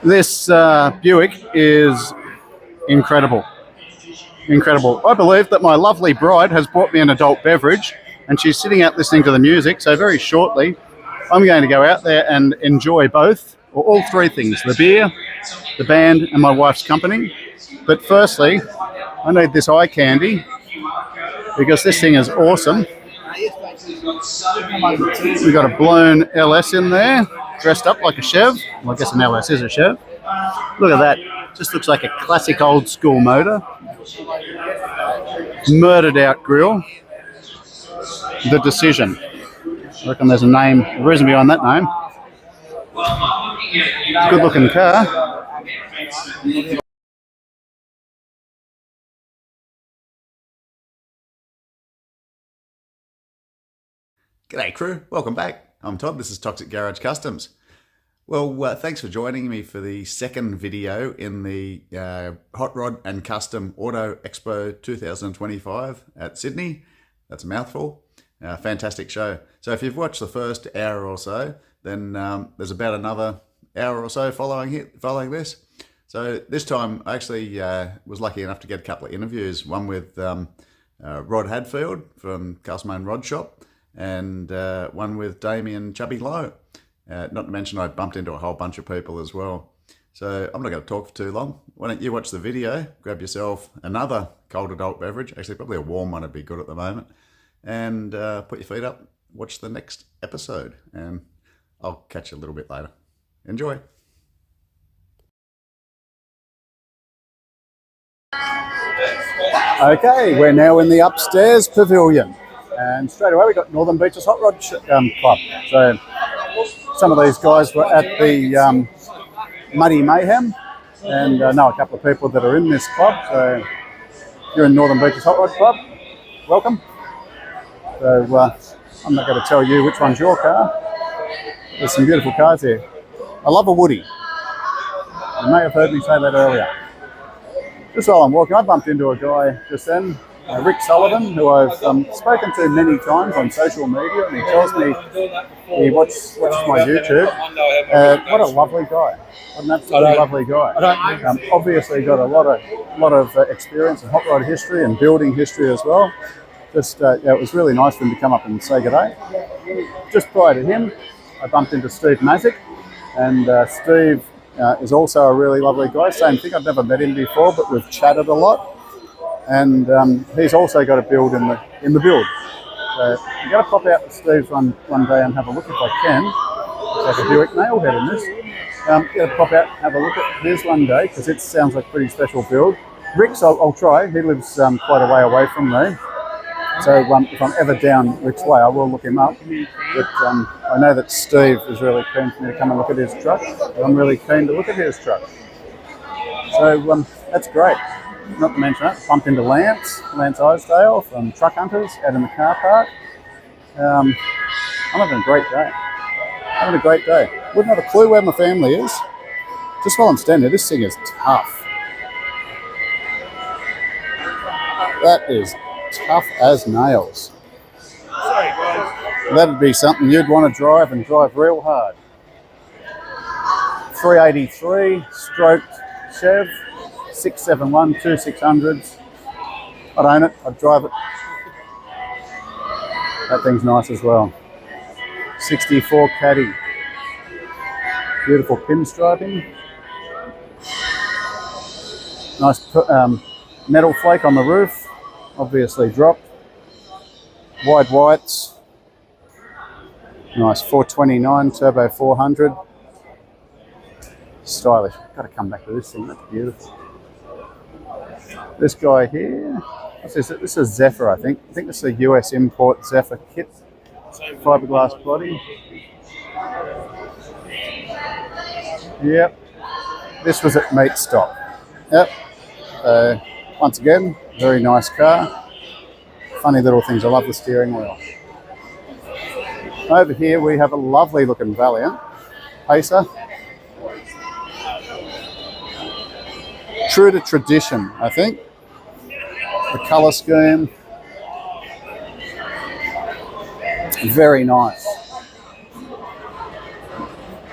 This Buick is incredible. Incredible. I believe that my lovely bride has brought me an adult beverage and she's sitting out listening to the music. So very shortly, I'm going to go out there and enjoy both, or all three things, the beer, the band, and my wife's company. But firstly, I need this eye candy because this thing is awesome. We've got a blown LS in there, dressed up like a Chev. Well, I guess an LS is a Chev. Look at that. Just looks like a classic old school motor. Murdered out grille. The Decision. I reckon there's a name, a reason behind that name. Good looking car. G'day crew, welcome back. I'm Todd, this is Toxic Garage Customs. Well, thanks for joining me for the second video in the Hot Rod and Custom Auto Expo 2025 at Sydney. That's a mouthful. Fantastic show. So if you've watched the first hour or so, then there's about another hour or so following this. So this time I actually was lucky enough to get a couple of interviews, one with Rod Hadfield from Castlemaine Rod Shop, and one with Damien Chubby Low. Not to mention I bumped into a whole bunch of people as well. So I'm not going to talk for too long. Why don't you watch the video, grab yourself another cold adult beverage, actually probably a warm one would be good at the moment, and put your feet up, watch the next episode, and I'll catch you a little bit later. Enjoy. Okay, we're now in the upstairs pavilion. And straight away we got Northern Beaches Hot Rod Club. So some of these guys were at the Muddy Mayhem, and I know a couple of people that are in this club. So if you're in Northern Beaches Hot Rod Club, welcome. So I'm not going to tell you which one's your car. There's some beautiful cars here. I love a Woody. You may have heard me say that earlier. Just while I'm walking, I bumped into a guy just then, Rick Sullivan, who I've spoken to many times on social media, and he tells me he watches my YouTube. What a lovely guy! What an absolutely lovely guy. Obviously got a lot of experience in hot rod history and building history as well. Just it was really nice for him to come up and say good day. Just prior to him, I bumped into Steve Mazick, and Steve is also a really lovely guy. Same thing. I've never met him before, but we've chatted a lot. And he's also got a build in the build. So I'm going to pop out to Steve's one day and have a look if I can. It's like a Buick nailhead in this. I'm going to pop out and have a look at his one day because it sounds like a pretty special build. Rick's, I'll try. He lives quite a way away from me. So if I'm ever down Rick's way, I will look him up. But I know that Steve is really keen for me to come and look at his truck. I'm really keen to look at his truck. So that's great. Not to mention that, bumped into Lance Isdale from Truck Hunters out in the car park. I'm having a great day. Wouldn't have a clue where my family is. Just while I'm standing there, this thing is tough. That is tough as nails. That'd be something you'd want to drive and drive real hard. 383 stroked Chev. 671, 2600s. I'd own it, I'd drive it. That thing's nice as well. 64 Caddy. Beautiful pinstriping. Nice metal flake on the roof, obviously dropped. Wide whites. Nice 429 turbo 400. Stylish. Got to come back to this thing, that's beautiful. This guy here, this is Zephyr, I think. I think this is a US import Zephyr kit. Fiberglass body. Yep. This was at Meat Stock. Yep. Once again, very nice car. Funny little things. I love the steering wheel. Over here we have a lovely looking Valiant Pacer. True to tradition, I think. The colour scheme, very nice.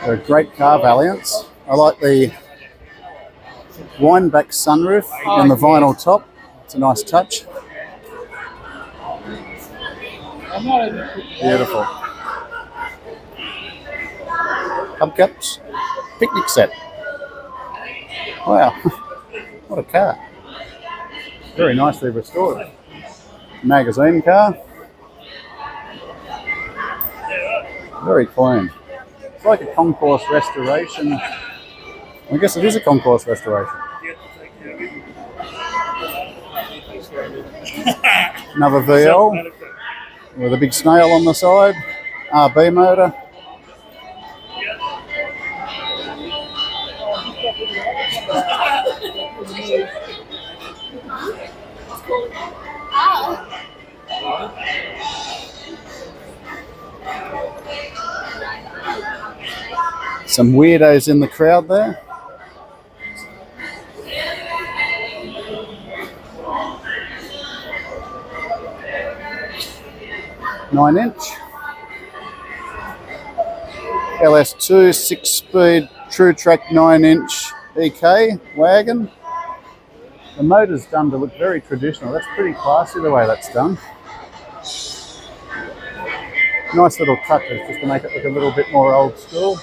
They're a great car, Valiants. I like the wind-back sunroof and the vinyl top. It's a nice touch. Beautiful. Hubcaps. Picnic set. Wow. What a car. Very nicely restored. Magazine car. Very clean. It's like a concourse restoration. I guess it is a concourse restoration. Another VL with a big snail on the side. RB motor. Some weirdos in the crowd there. Nine-inch. LS2 6-speed True Track 9-inch EK wagon. The motor's done to look very traditional. That's pretty classy the way that's done. Nice little touches just to make it look a little bit more old school.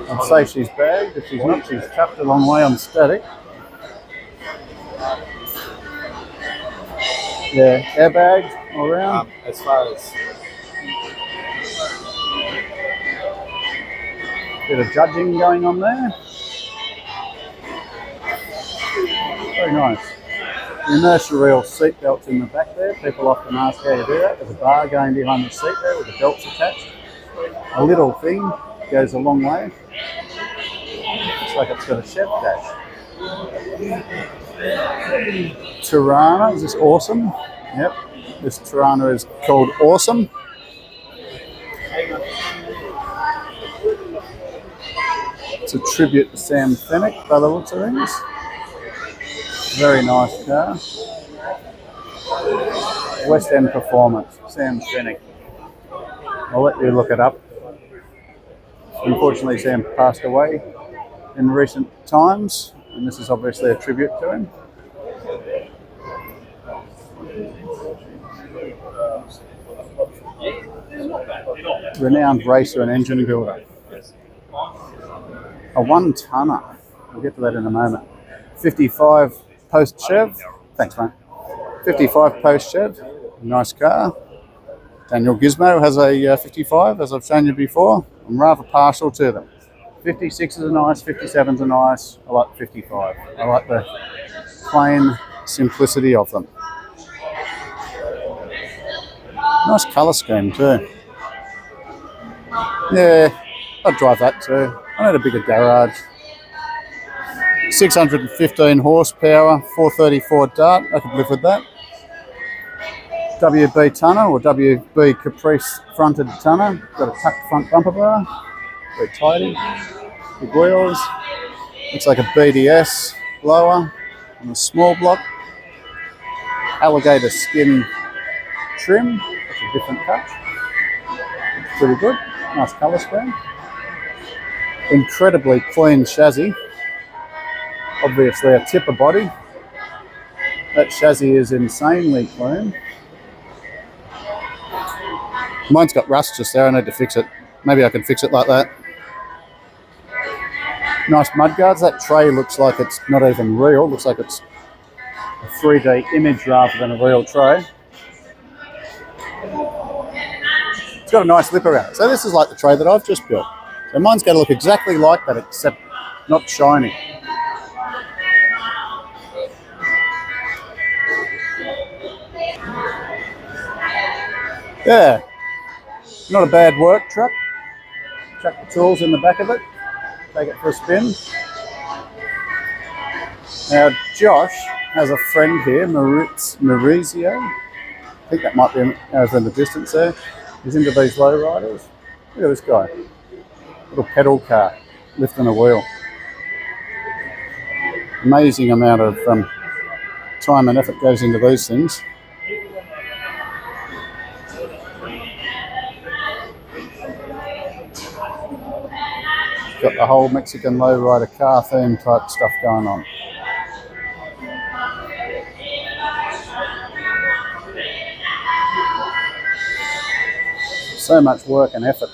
I'd say she's bagged. If she's not, she's chucked a long way on static. Yeah, airbags all around. As far as bit of judging going on there. Very nice. The inertia reel seat belts in the back there. People often ask how you do that. There's a bar going behind the seat there with the belts attached. A little thing goes a long way. Looks like it's got a chef dash. Tirana, is this awesome? Yep, this Tirana is called Awesome. It's a tribute to Sam Fennick by the looks of things. Very nice car. West End Performance, Sam Fennick. I'll let you look it up. Unfortunately, Sam passed away in recent times, and this is obviously a tribute to him. Renowned racer and engine builder. A one-tonner. We'll get to that in a moment. 55 post Chev. Thanks, mate. 55 post Chev. Nice car. Daniel Gizmo has a 55, as I've shown you before. I'm rather partial to them. 56s are nice, 57s are nice. I like 55. I like the plain simplicity of them. Nice colour scheme too. Yeah, I'd drive that too. I need a bigger garage. 615 horsepower, 434 Dart. I could live with that. WB tonner or WB Caprice fronted tonner. Got a tucked front bumper bar. Very tidy. Big wheels. Looks like a BDS blower on a small block. Alligator skin trim. That's a different touch. It's pretty good. Nice colour scheme. Incredibly clean chassis. Obviously a tipper body. That chassis is insanely clean. Mine's got rust just there. I need to fix it. Maybe I can fix it like that. Nice mudguards. That tray looks like it's not even real. Looks like it's a 3D image rather than a real tray. It's got a nice lip around it. So this is like the tray that I've just built. So mine's going to look exactly like that, except not shiny. Yeah, not a bad work truck. Chuck the tools in the back of it. Take it for a spin. Now Josh has a friend here, Maurizio. I think that might be over in the distance there. He's into these lowriders. Look at this guy. Little pedal car, lifting a wheel. Amazing amount of time and effort goes into these things. got the whole Mexican lowrider car theme type stuff going on. So much work and effort.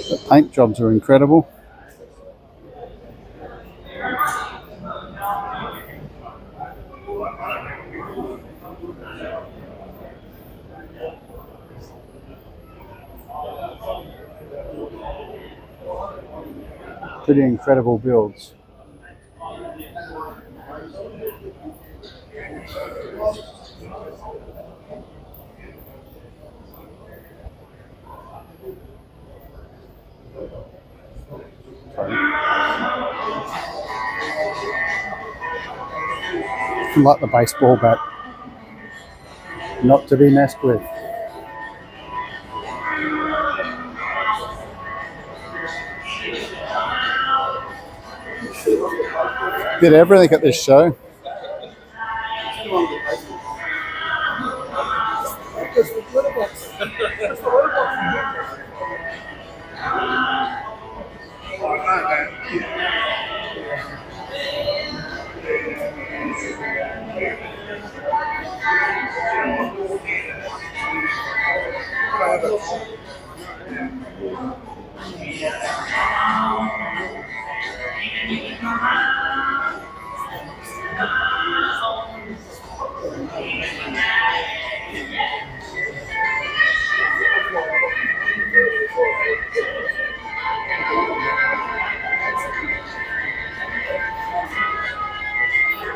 The paint jobs are incredible. Pretty incredible builds. Like the baseball bat, not to be messed with. Did everything at this show.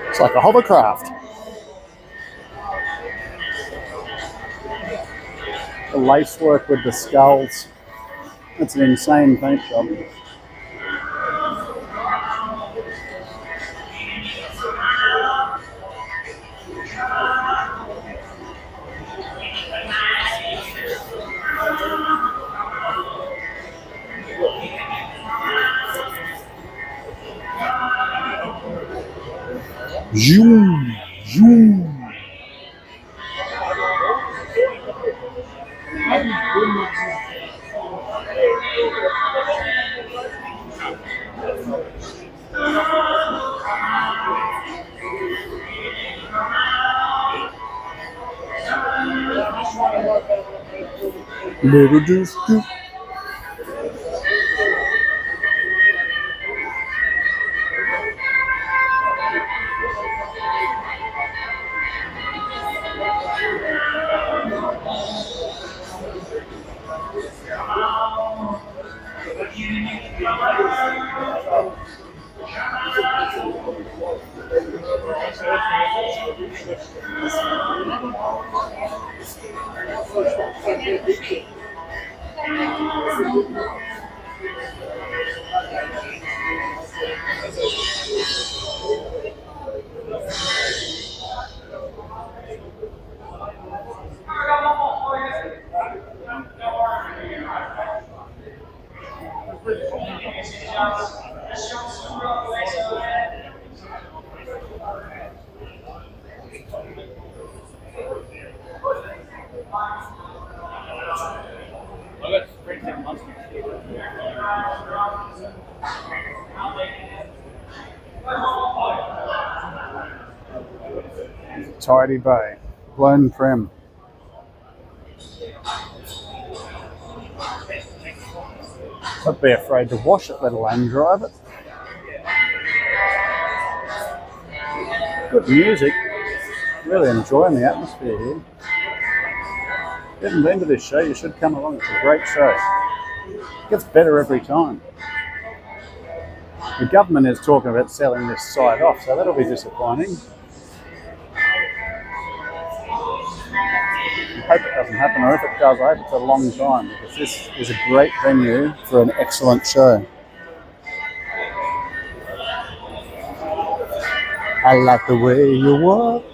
It's like a hovercraft. The lace work with the skulls. That's an insane paint job. Zoom, zoom. Little deuce deuce. Tidy bay, blown prim. I'd be afraid to wash it, let alone drive it. Good music. Really enjoying the atmosphere here. If you haven't been to this show, you should come along. It's a great show. It gets better every time. The government is talking about selling this site off, so that'll be disappointing. I hope it doesn't happen, or if it does, I hope it's a long time, because this is a great venue for an excellent show. I like the way you walk.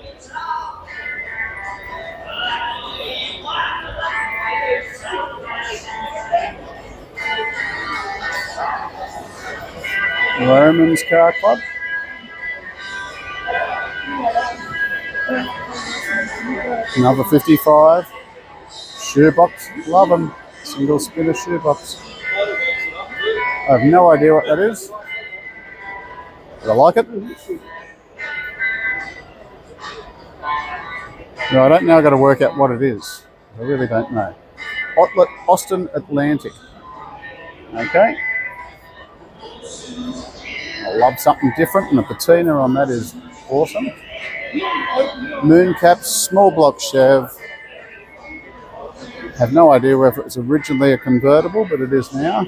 Roman's Car Club. Another 55. Shoebox, love them. Single spinner shoebox. I have no idea what that is, but I like it. Right, now I've got to work out what it is. I really don't know. Austin Atlantic. Okay. I love something different, and the patina on that is awesome. Mooncaps, small block Chev. Have no idea whether it was originally a convertible, but it is now.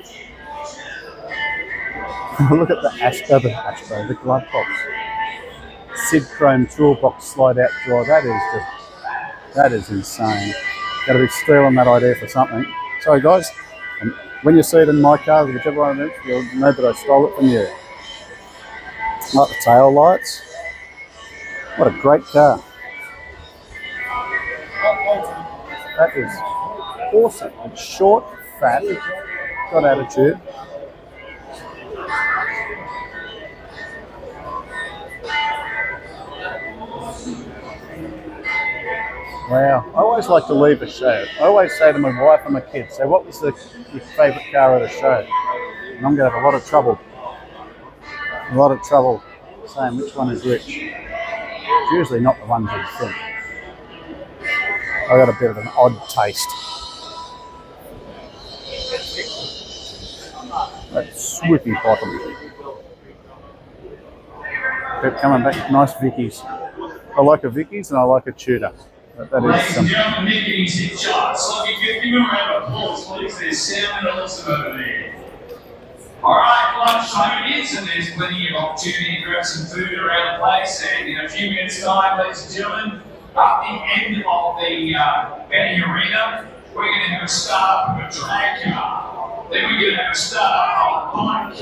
Look at the Astro, the glove box. Sid Chrome toolbox slide out drawer. That is insane. Got to be stealing that idea for something. Sorry guys, when you see it in my car, whichever one it is, you'll know that I stole it from you. Like the tail lights. What a great car. That is awesome. It's short, fat, got attitude. Wow, I always like to leave a show. I always say to my wife and my kids, so what was your favourite car at a show? And I'm going to have a lot of trouble saying which one is which. It's usually not the ones you think. I got a bit of an odd taste. That's swoopy bottom. Keep coming back, nice Vickies. I like a Vickies and I like a Tudor. That Ladies and gentlemen, Vickies hit charts. So if you give them a round of applause, please. There's sound and awesome over there. All right, lunchtime it is, and there's plenty of opportunity to grab some food around the place. And in a few minutes' time, ladies and gentlemen, at the end of the betting arena, we're going to have a start of a drag car. Then we're going to have a start of a bike.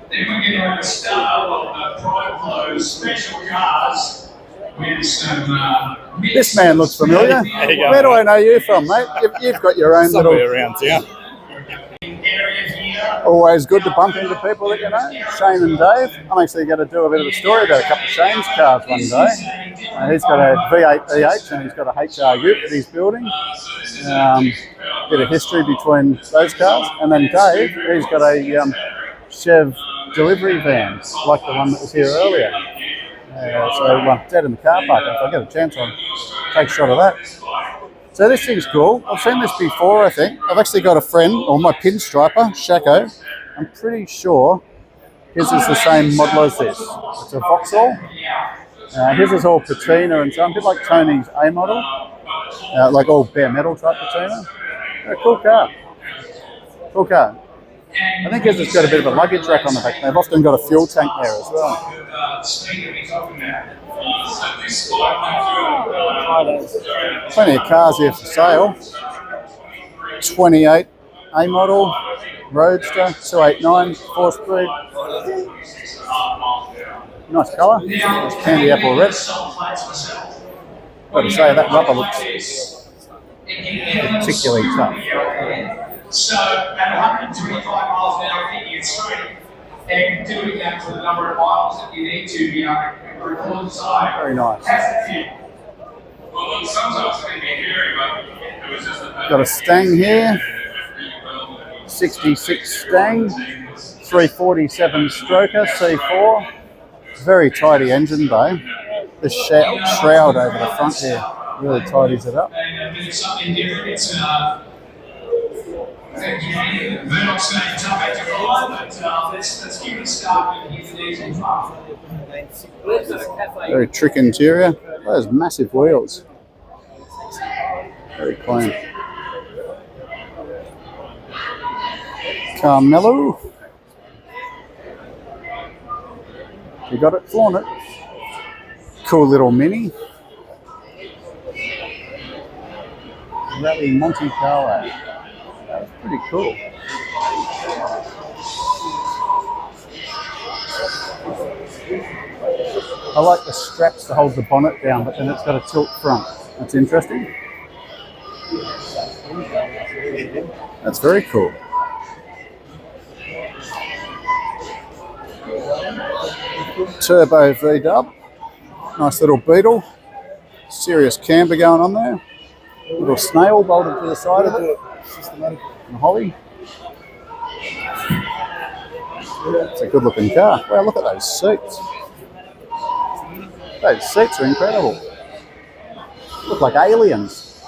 Then we're going to have a start of the Pride Clothes special cars. This man looks familiar. Where do I know you from, mate? You've got your own little... around town. Always good to bump into people that you know. Shane and Dave. I'm actually going to do a bit of a story about a couple of Shane's cars one day. He's got a V8 EH and he's got a HR Ute that he's building. Bit of history between those cars. And then Dave, he's got a Chev delivery van, like the one that was here earlier. So dead in the car park. If I get a chance, I'll take a shot of that. So this thing's cool. I've seen this before, I think. I've actually got a friend, or my pinstriper, Shako. I'm pretty sure his is the same model as this. It's a Vauxhall. His is all patina and so on, a bit like Tony's A model. Like all bare metal type patina. A cool car. Cool car. I think his has got a bit of a luggage rack on the back. They've often got a fuel tank there as well. Plenty of cars here for sale. 28 A model, Roadster, 289, 4-speed. Nice colour. It's candy apple red. Got to say, that rubber looks particularly tough. So at 125 miles an hour, hitting it straight, and doing that for the number of miles that you need to record the side. Very nice. Has to fit. Well, look, sometimes it can be hairy, but it was just got a Stang here. 66 Stang. 347 stroker, C4. Very tidy engine bay. The shroud over the front here really tidies it up. And it's something different. It's Murdoch's going to jump back to follow, but let's give it a start with his diesel car. Very trick interior. Those massive wheels. Very clean. Carmelo. You got it, flaunt it. Cool little Mini. Rally Monte Carlo. That's pretty cool. I like the straps to hold the bonnet down, but then it's got a tilt front. That's interesting. That's very cool. Turbo V-dub. Nice little Beetle. Serious camber going on there. Little snail bolted to the side of it. and Holly. It's a good looking car. Wow, look at those seats. Those seats are incredible. Look like aliens.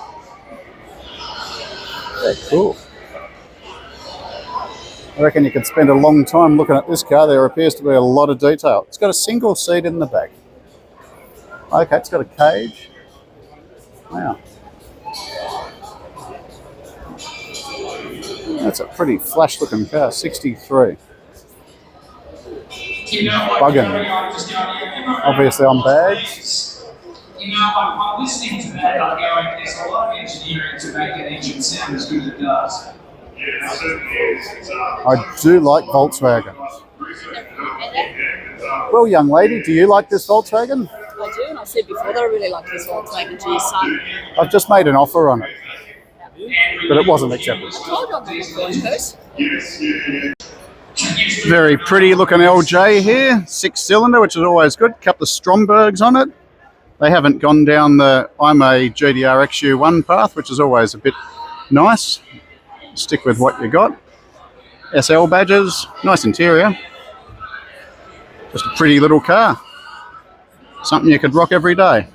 They're cool. I reckon you could spend a long time looking at this car. There appears to be a lot of detail. It's got a single seat in the back. Okay, it's got a cage. Wow. That's a pretty flash looking car, 63. Bugging. Obviously on bags. You know, I'm listening to that, I'm going, there's a lot of engineering to make an engine sound as good as it does. Yeah, it certainly is. I do like Volkswagen. Well, young lady, do you like this Volkswagen? I do, and I said before that I really like this Volkswagen to your son. I've just made an offer on it, but it wasn't accepted. I told you I'm going first. Very pretty looking LJ here, 6-cylinder, which is always good. Couple of Strombergs on it. They haven't gone down the I'm a GDR XU1 path, which is always a bit nice. Stick with what you got. SL badges, nice interior. Just a pretty little car. Something you could rock every day.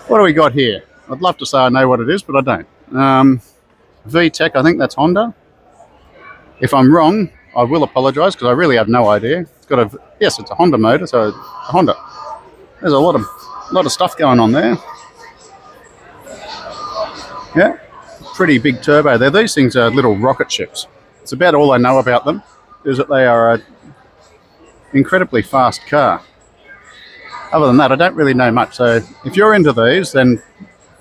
What do we got here? I'd love to say I know what it is, but I don't. VTEC, I think that's Honda. If I'm wrong, I will apologise because I really have no idea. It's got a yes, it's a Honda motor, so a Honda. There's a lot of stuff going on there. Yeah, pretty big turbo there. These things are little rocket ships. It's about all I know about them, is that they are an incredibly fast car. Other than that, I don't really know much. So if you're into these, then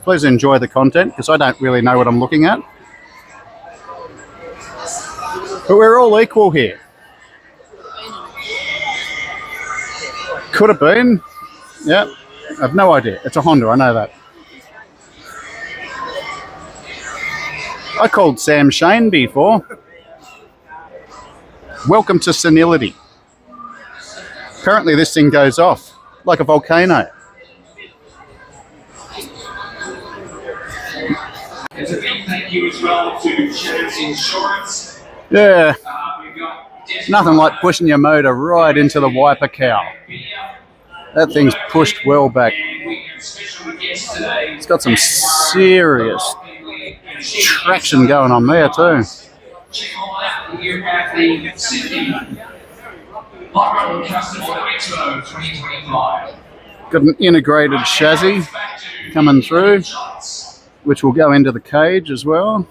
please enjoy the content because I don't really know what I'm looking at. But we're all equal here. Could have been. Yeah, I've no idea. It's a Honda, I know that. I called Sam Shane before. Welcome to senility. Apparently this thing goes off like a volcano. There's a big thank you as well to Sheriff's Insurance. Yeah, nothing like pushing your motor right into the wiper cowl. That thing's pushed well back. It's got some serious traction going on there too. Got an integrated chassis coming through, which will go into the cage as well.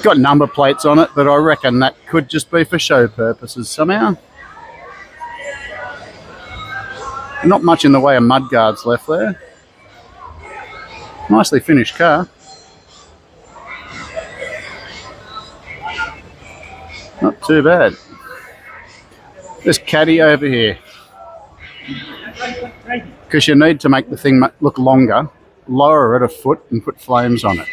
Got number plates on it, but I reckon that could just be for show purposes somehow. Not much in the way of mudguards left there. Nicely finished car. Not too bad. This caddy over here. Because you need to make the thing look longer, lower it a foot and put flames on it.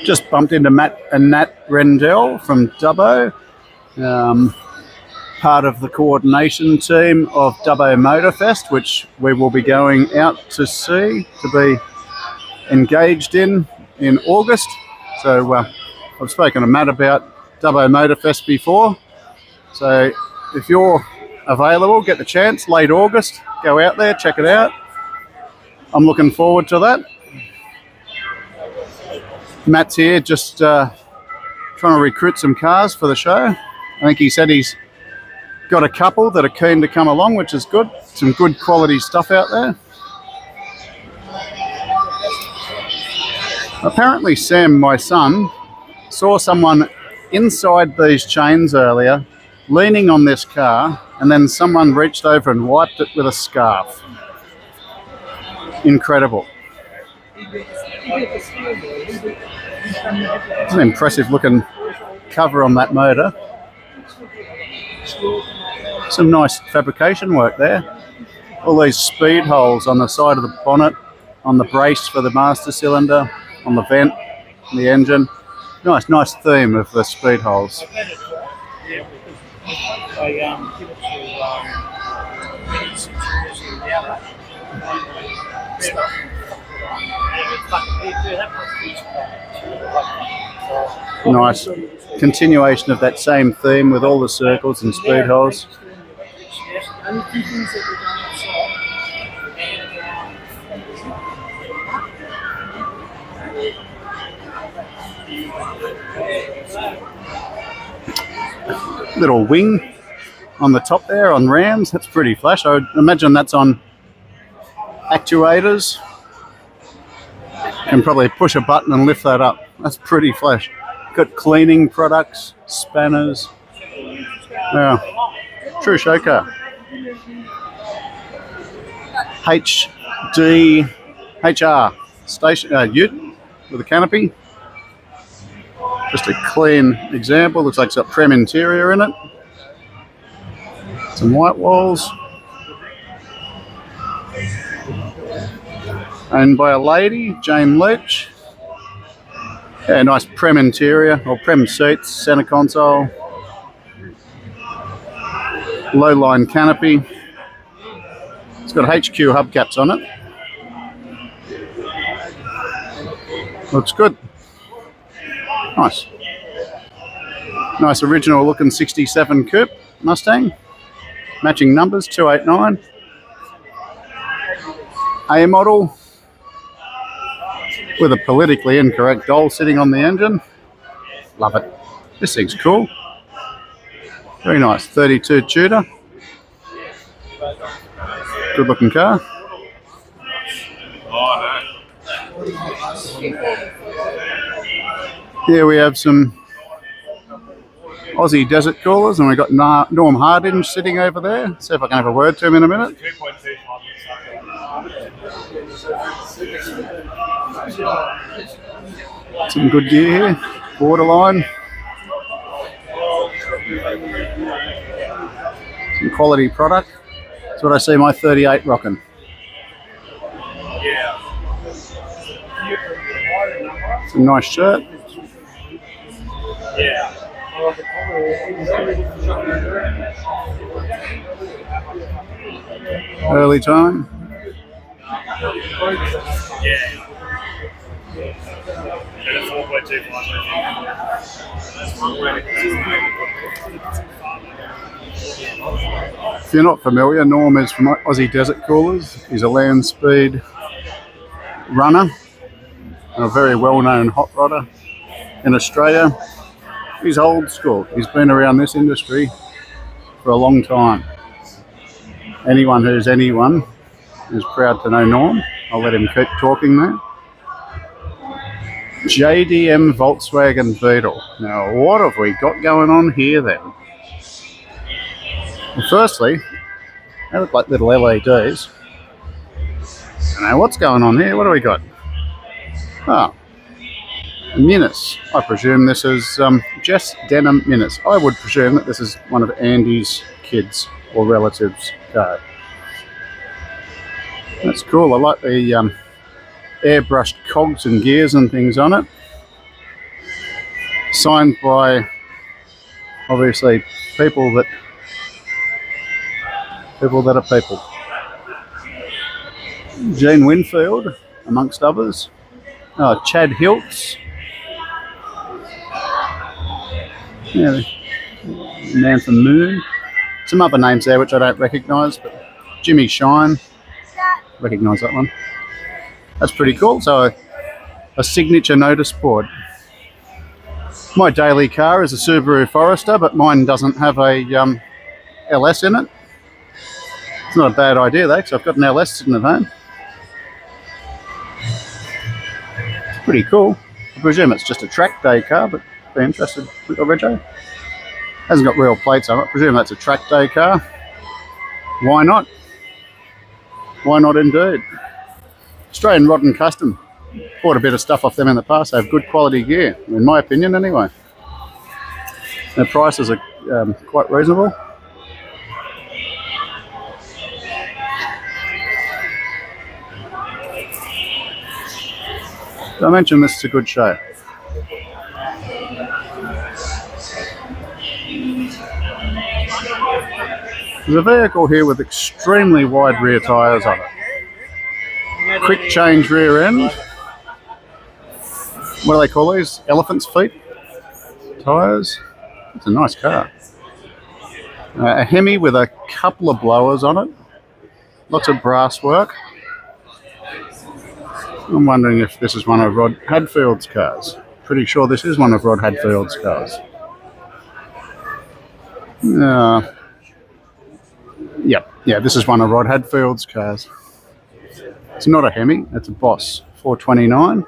Just bumped into Matt and Nat Rendell from Dubbo, part of the coordination team of Dubbo Motorfest, which we will be going out to see, to be engaged in August. So I've spoken to Matt about Dubbo Motorfest before. So if you're available, get the chance, late August, go out there, check it out. I'm looking forward to that. Matt's here just trying to recruit some cars for the show. I think he said he's got a couple that are keen to come along, which is good. Some good quality stuff out there. Apparently Sam, my son, saw someone inside these chains earlier, leaning on this car, and then someone reached over and wiped it with a scarf. Incredible. It's an impressive looking cover on that motor. Some nice fabrication work there. All these speed holes on the side of the bonnet, on the brace for the master cylinder, on the vent. the engine. Nice theme of the speed holes. Yeah, because I give it to Nice continuation of that same theme with all the circles and speed holes. and a few things that we've done outside. Little wing on the top there on rams. That's pretty flash. I would imagine that's on actuators. Can probably push a button and lift that up. That's pretty flash. Got cleaning products, spanners. Yeah, true show car. HR station ute with a canopy. Just a clean example. Looks like it's got Prem interior in it. Some white walls. Owned by a lady, Jane Leach. Yeah, nice Prem interior, or Prem seats, centre console. Low line canopy. It's got HQ hubcaps on it. Looks good. Nice. Nice original looking 67 coupe Mustang. Matching numbers, 289. A model with a politically incorrect doll sitting on the engine. Love it. This thing's cool. Very nice. 32 Tudor. Good looking car. Here we have some Aussie desert coolers, and we've got Norm Hardinge sitting over there. See if I can have a word to him in a minute. Some good gear here. Borderline. Some quality product. That's what I see my 38 rocking. Some nice shirt. Early time. If you're not familiar, Norm is from Aussie Desert Coolers. He's a land speed runner and a very well-known hot rodder in Australia. He's old school. He's been around this industry for a long time. Anyone who's anyone is proud to know Norm. I'll let him keep talking there. JDM Volkswagen Beetle. Now, what have we got going on here then? Well, firstly, they look like little LEDs. Now, what's going on here? What do we got? Ah, Minus. I presume this is Jess Denham Minus. I would presume that this is one of Andy's kids or relatives' car. That's cool. I like the airbrushed cogs and gears and things on it. Signed by obviously people that are people. Gene Winfield, amongst others. Chad Hiltz. Yeah, Man from Moon. Some other names there which I don't recognise, but Jimmy Shine. Recognise that one. That's pretty cool. So a signature notice board. My daily car is a Subaru Forester, but mine doesn't have a LS in it. It's not a bad idea though, because I've got an LS sitting at home. It's pretty cool. I presume it's just a track day car, but be interested. We got Rego. Hasn't got real plates on it. I presume that's a track day car. Why not? Why not indeed? Australian Rod and Custom. Bought a bit of stuff off them in the past. They have good quality gear, in my opinion anyway. Their prices are quite reasonable. I mentioned this is a good show. There's a vehicle here with extremely wide rear tyres on it. Quick change rear end. What do they call these? Elephant's feet tyres. It's a nice car. A Hemi with a couple of blowers on it. Lots of brass work. I'm wondering if this is one of Rod Hadfield's cars. Pretty sure this is one of Rod Hadfield's cars. Yeah, this is one of Rod Hadfield's cars. It's not a Hemi, it's a Boss 429.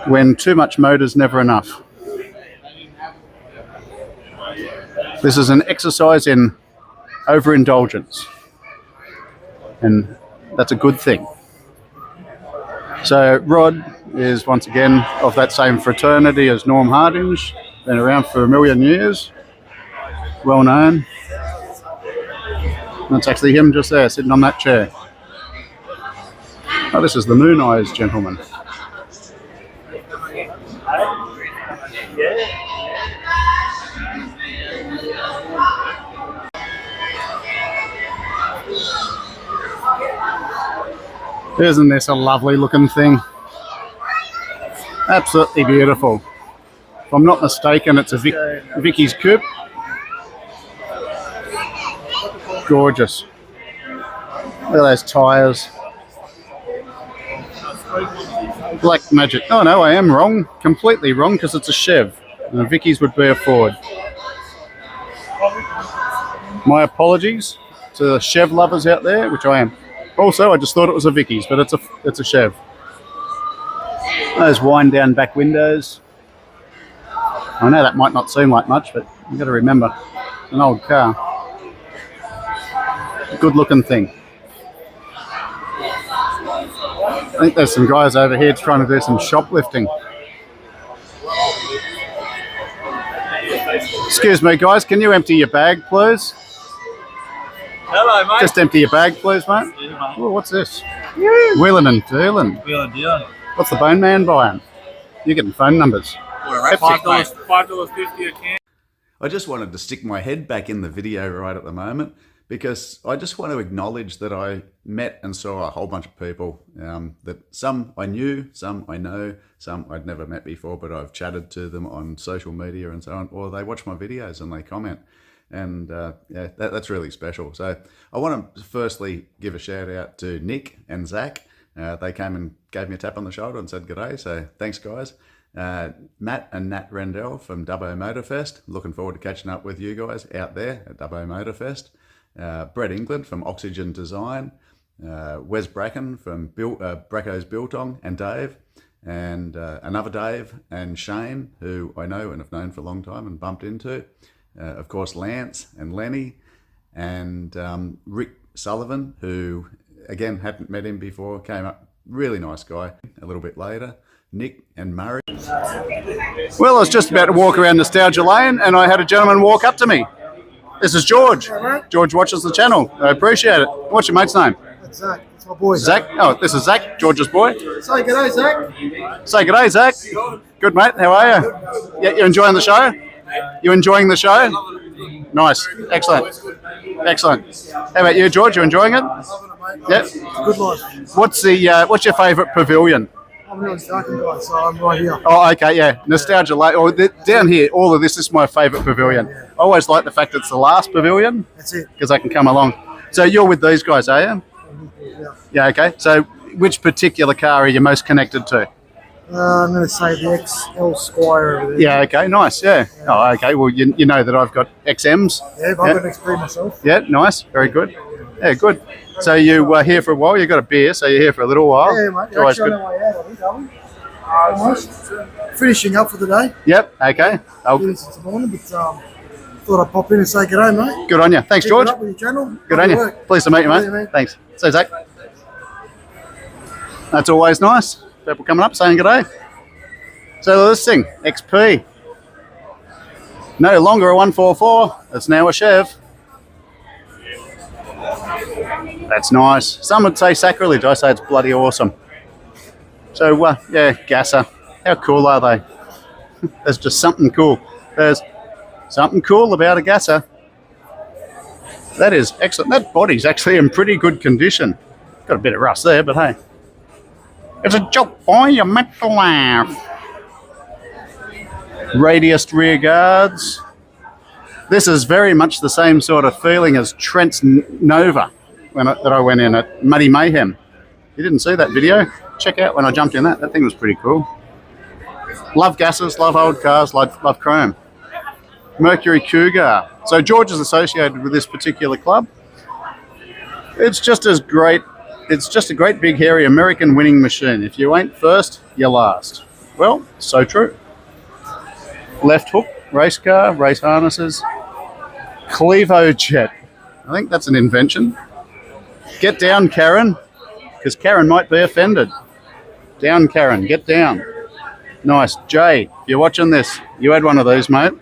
When too much motor's never enough. This is an exercise in overindulgence, and that's a good thing. So Rod is once again of that same fraternity as Norm Hardinge, been around for a million years, well known. That's actually him just there, sitting on that chair. Oh, this is the Moon Eyes gentleman. Isn't this a lovely looking thing? Absolutely beautiful. If I'm not mistaken, it's a Vicky's Coupe. Gorgeous. Look at those tyres. Black magic. Oh no, I am wrong. Completely wrong, because it's a Chev. And a Vicky's would be a Ford. My apologies to the Chev lovers out there, which I am. Also, I just thought it was a Vicky's, but it's a Chev. Those wind down back windows. I know that might not seem like much, but you've got to remember, it's an old car. Good looking thing. I think there's some guys over here trying to do some shoplifting. Excuse me, guys, can you empty your bag, please? Hello, mate. Just empty your bag, please, mate. Yeah, mate. Oh, what's this? Wheeling and dealing. Wheeling and dealing. What's the Bone Man buying? You're getting phone numbers. $5.50 a can. I just wanted to stick my head back in the video right at the moment, because I just want to acknowledge that I met and saw a whole bunch of people that some I knew, some I know, some I'd never met before, but I've chatted to them on social media and so on, or they watch my videos and they comment. And yeah, that's really special. So I want to firstly give a shout out to Nick and Zach. They came and gave me a tap on the shoulder and said g'day, so thanks guys. Matt and Nat Rendell from Dubbo Motorfest. Looking forward to catching up with you guys out there at Dubbo Motorfest. Brett England from Oxygen Design. Wes Bracken from Bracco's Biltong, and Dave. And another Dave and Shane, who I know and have known for a long time and bumped into. Of course, Lance and Lenny. And Rick Sullivan, who, again, hadn't met him before, came up. Really nice guy. A little bit later. Nick and Murray. Well, I was just about to walk around Nostalgia Lane and I had a gentleman walk up to me. This is George. George watches the channel. I appreciate it. What's your mate's name? That's Zach. That's my boy. Zach? Oh, this is Zach, George's boy. Say g'day, Zach. Say g'day, Zach. Good, mate. How are you? Yeah, you enjoying the show? You enjoying the show? Nice. Excellent. Excellent. How about you, George? You enjoying it? Yeah. Good life. What's your favourite pavilion? I'm really starting guy, so I'm right here. Oh, okay, yeah. Nostalgia Lane. Oh, down here, all of this is my favourite pavilion. I always like the fact it's the last pavilion. That's it. Because I can come along. So you're with these guys, are you? Yeah. Yeah, okay. So which particular car are you most connected to? I'm going to say the XL Squire over there. Yeah, okay, nice, yeah. Oh, okay, well, you know that I've got XMs. Yeah, but I've got an XP myself. Yeah, nice, very good. Yeah, good. So you were here for a while, you got a beer, so you're here for a little while. Yeah, mate. It's always Actually good. on our way out, I think, aren't we? Almost. Finishing up for the day. Yep, okay. I'll do this this morning, but thought I'd pop in and say g'day, mate. Good on you. Thanks, Keep George. it up with your channel. Good on you. Work. Pleased to meet you, mate. Yeah, man. Thanks. So, Zach. That's always nice. People coming up saying g'day. So this thing, XP. No longer a 144. It's now a Chev. That's nice. Some would say sacrilege. I say it's bloody awesome. So, yeah, gasser. How cool are they? There's just something cool. There's something cool about a gasser. That is excellent. That body's actually in pretty good condition. Got a bit of rust there, but hey. It's a joke, boy. You make the laugh. Radiused rear guards. This is very much the same sort of feeling as Trent's Nova that I went in at Muddy Mayhem. You didn't see that video? Check out when I jumped in that. That thing was pretty cool. Love gases, love old cars, love chrome. Mercury Cougar. So George is associated with this particular club. It's just as great. It's just a great big hairy American winning machine. If you ain't first, you're last. Well, so true. Left hook, race car, race harnesses. Clevo Jet. I think that's an invention. Get down, Karen, because Karen might be offended. Down, Karen, get down. Nice. Jay, if you're watching this, you had one of these, mate.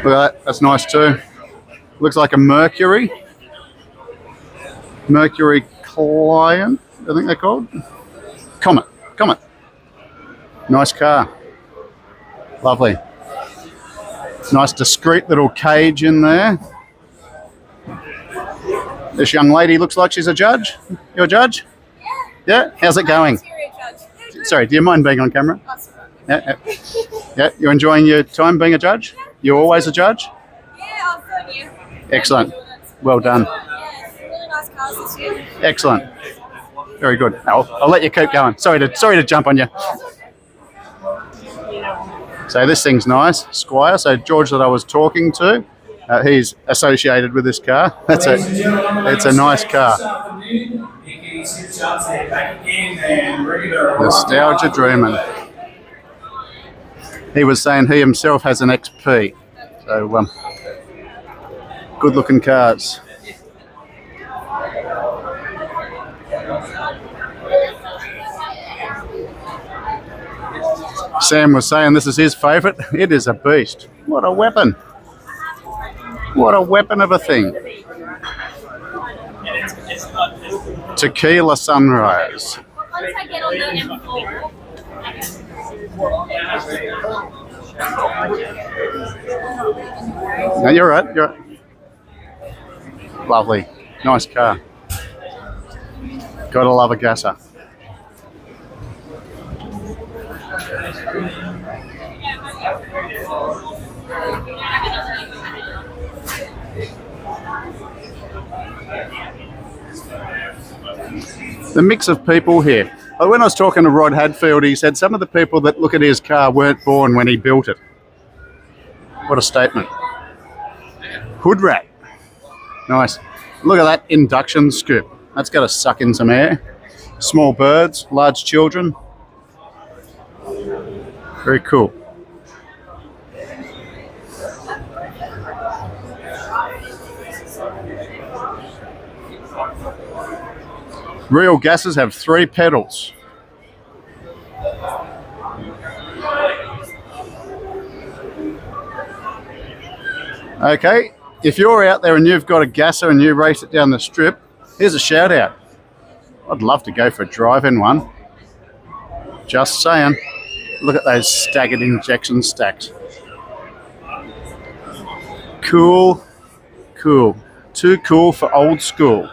Look at that. That's nice too. Looks like a Mercury. Mercury Client, I think they're called. Comet. Nice car. Lovely. Nice discreet little cage in there. This young lady looks like she's a judge. You're a judge? Yeah? How's it going? Sorry, do you mind being on camera? Yeah. You enjoying your time being a judge? You're always a judge? Yeah, I'll phone you. Excellent. Well done. Yeah, really nice cars this year. Excellent. Very good. I'll let you keep going. Sorry to jump on you. So this thing's nice, Squire. So George that I was talking to, he's associated with this car. It's a nice car. Nostalgia dreaming. He was saying he himself has an XP. So good looking cars. Sam was saying this is his favourite. It is a beast. What a weapon. What a weapon of a thing. Tequila Sunrise. Once I get on the M4. No, you're right. You're right. Lovely. Nice car. Gotta love a gasser. The mix of people here. When I was talking to Rod Hadfield, he said some of the people that look at his car weren't born when he built it. What a statement. Hood rat. Nice. Look at that induction scoop. That's got to suck in some air. Small birds, large children. Very cool. Real gases have 3 pedals. Okay, if you're out there and you've got a gasser and you race it down the strip, here's a shout out. I'd love to go for a drive in one. Just saying. Look at those staggered injection stacks. Cool, cool. Too cool for old school.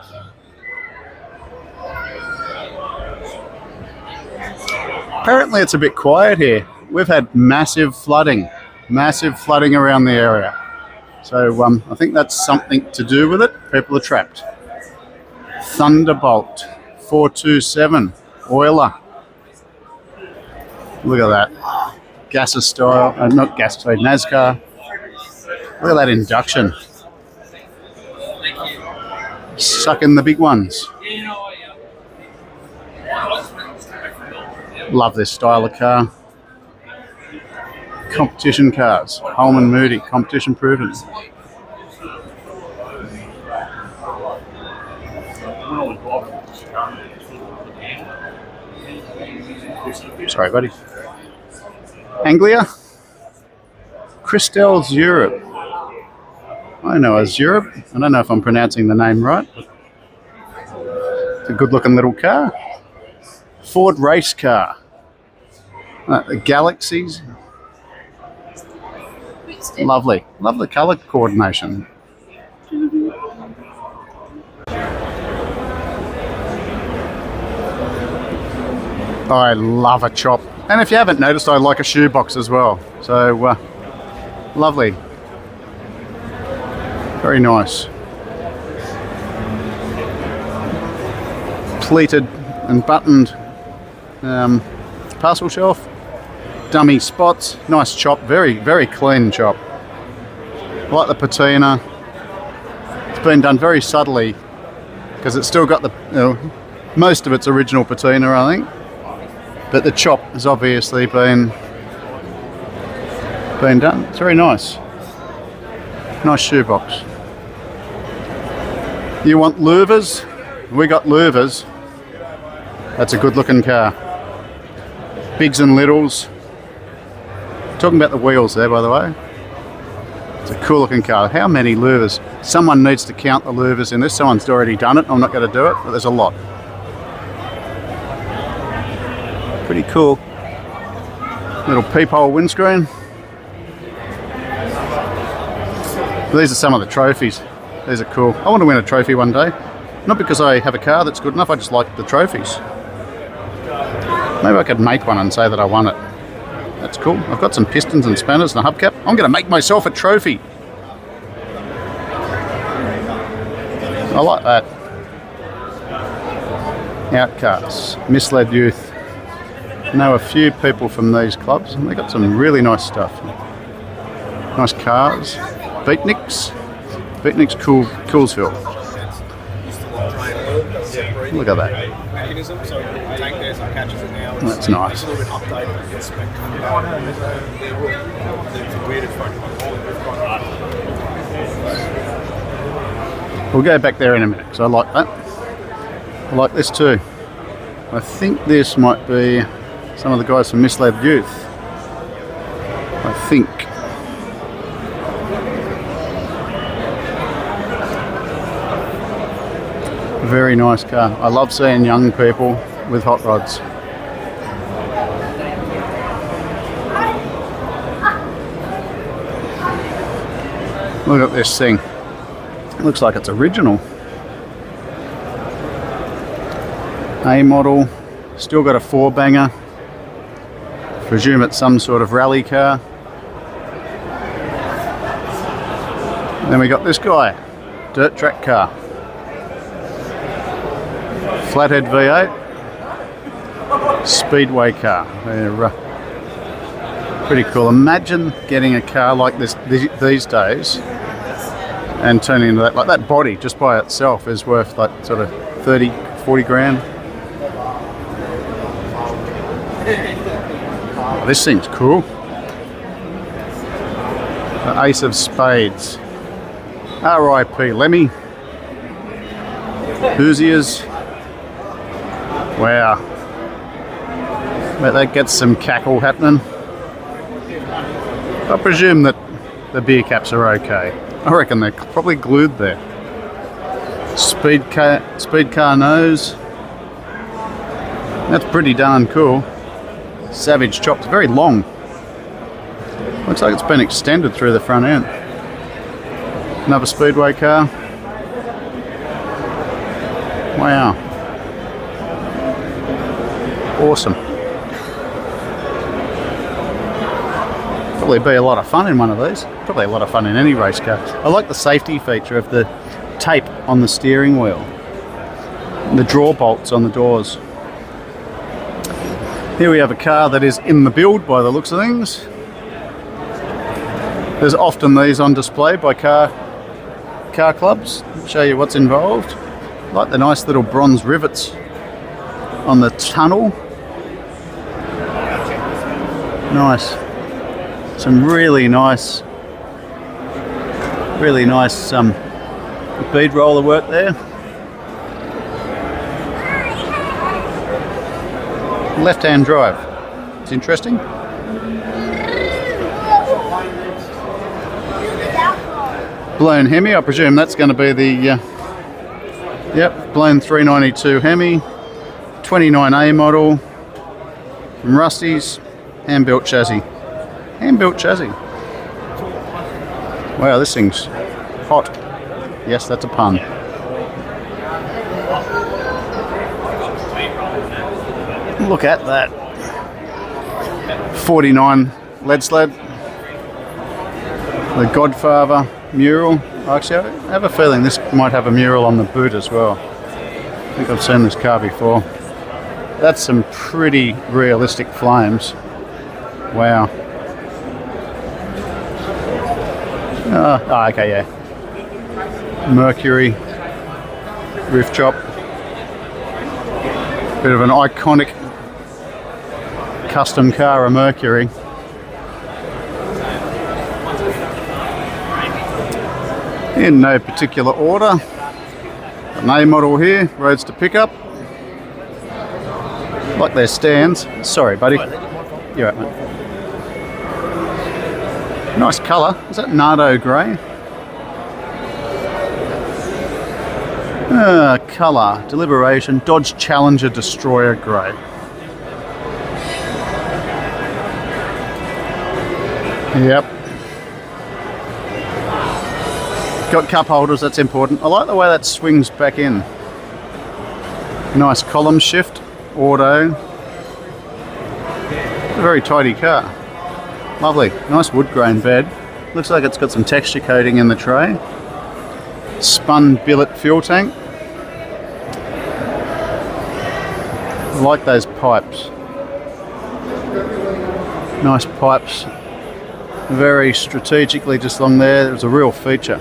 Apparently it's a bit quiet here. We've had massive flooding around the area. So I think that's something to do with it. People are trapped. Thunderbolt 427 Oiler. Look at that. Gasser style, not gas, sorry, NASCAR. Look at that induction. Sucking the big ones. Love this style of car. Competition cars. Holman Moody, competition proven. Sorry, buddy. Anglia. Christel's Europe. I know as Europe. I don't know if I'm pronouncing the name right. But it's a good looking little car. Ford race car. The Galaxies. Lovely. Love the colour coordination. I love a chop. And if you haven't noticed, I like a shoebox as well. So, lovely. Very nice. Pleated and buttoned parcel shelf. Dummy spots. Nice chop. Very, very clean chop. I like the patina. It's been done very subtly because it's still got the most of its original patina, I think. But the chop has obviously been done. It's very nice. Nice shoebox. You want louvers? We got louvers. That's a good looking car. Bigs and littles. Talking about the wheels there, by the way. It's a cool looking car. How many louvers? Someone needs to count the louvers in this. Someone's already done it. I'm not going to do it, but there's a lot. Pretty cool. Little peephole windscreen. These are some of the trophies. These are cool. I want to win a trophy one day. Not because I have a car that's good enough, I just like the trophies. Maybe I could make one and say that I won it. That's cool. I've got some pistons and spanners and a hubcap. I'm going to make myself a trophy. I like that. Outcasts. Misled youth. I know a few people from these clubs and they got some really nice stuff. Nice cars. Beatniks. Beatniks Coolsville. Look at that. That's nice. We'll go back there in a minute because I like that. I like this too. I think this might be some of the guys from Misled Youth. I think. Very nice car. I love seeing young people with hot rods. Look at this thing. It looks like it's original. A model. Still got a 4-banger. Presume it's some sort of rally car. Then we got this guy. Dirt track car. Flathead V8. Speedway car. They're pretty cool. Imagine getting a car like this these days and turning into that. Like that body just by itself is worth like sort of 30, 40 grand. Oh, this seems cool. The Ace of Spades. R.I.P. Lemmy. Hoosiers. Wow. Bet that gets some cackle happening. I presume that the beer caps are okay. I reckon they're probably glued there. Speed car nose. That's pretty darn cool. Savage chops, very long. Looks like it's been extended through the front end. Another speedway car. Wow. Awesome. Probably be a lot of fun in one of these. Probably a lot of fun in any race car. I like the safety feature of the tape on the steering wheel. And the draw bolts on the doors. Here we have a car that is in the build by the looks of things. There's often these on display by car clubs. Show you what's involved. I like the nice little bronze rivets on the tunnel. Nice. Some really nice bead roller work there. Left-hand drive. It's interesting. blown Hemi. I presume that's going to be the yep, blown 392 Hemi, 29A model from Rusty's, hand-built chassis. Hand-built chassis. Wow, this thing's hot. Yes, that's a pun. Look at that. 49 lead sled. The Godfather mural. Actually, I have a feeling this might have a mural on the boot as well. I think I've seen this car before. That's some pretty realistic flames. Wow. Oh, okay, yeah. Mercury roof chop. Bit of an iconic custom car, a Mercury. In no particular order. An A model here, roads to pickup. Like their stands. Sorry, buddy. You're right, mate. Nice colour. Is that Nardo grey? Colour. Deliberation. Dodge Challenger Destroyer grey. Yep. Got cup holders, that's important. I like the way that swings back in. Nice column shift. Auto. A very tidy car. Lovely. Nice wood grain bed. Looks like it's got some texture coating in the tray. Spun billet fuel tank. I like those pipes. Nice pipes. Very strategically just along there. There's a real feature.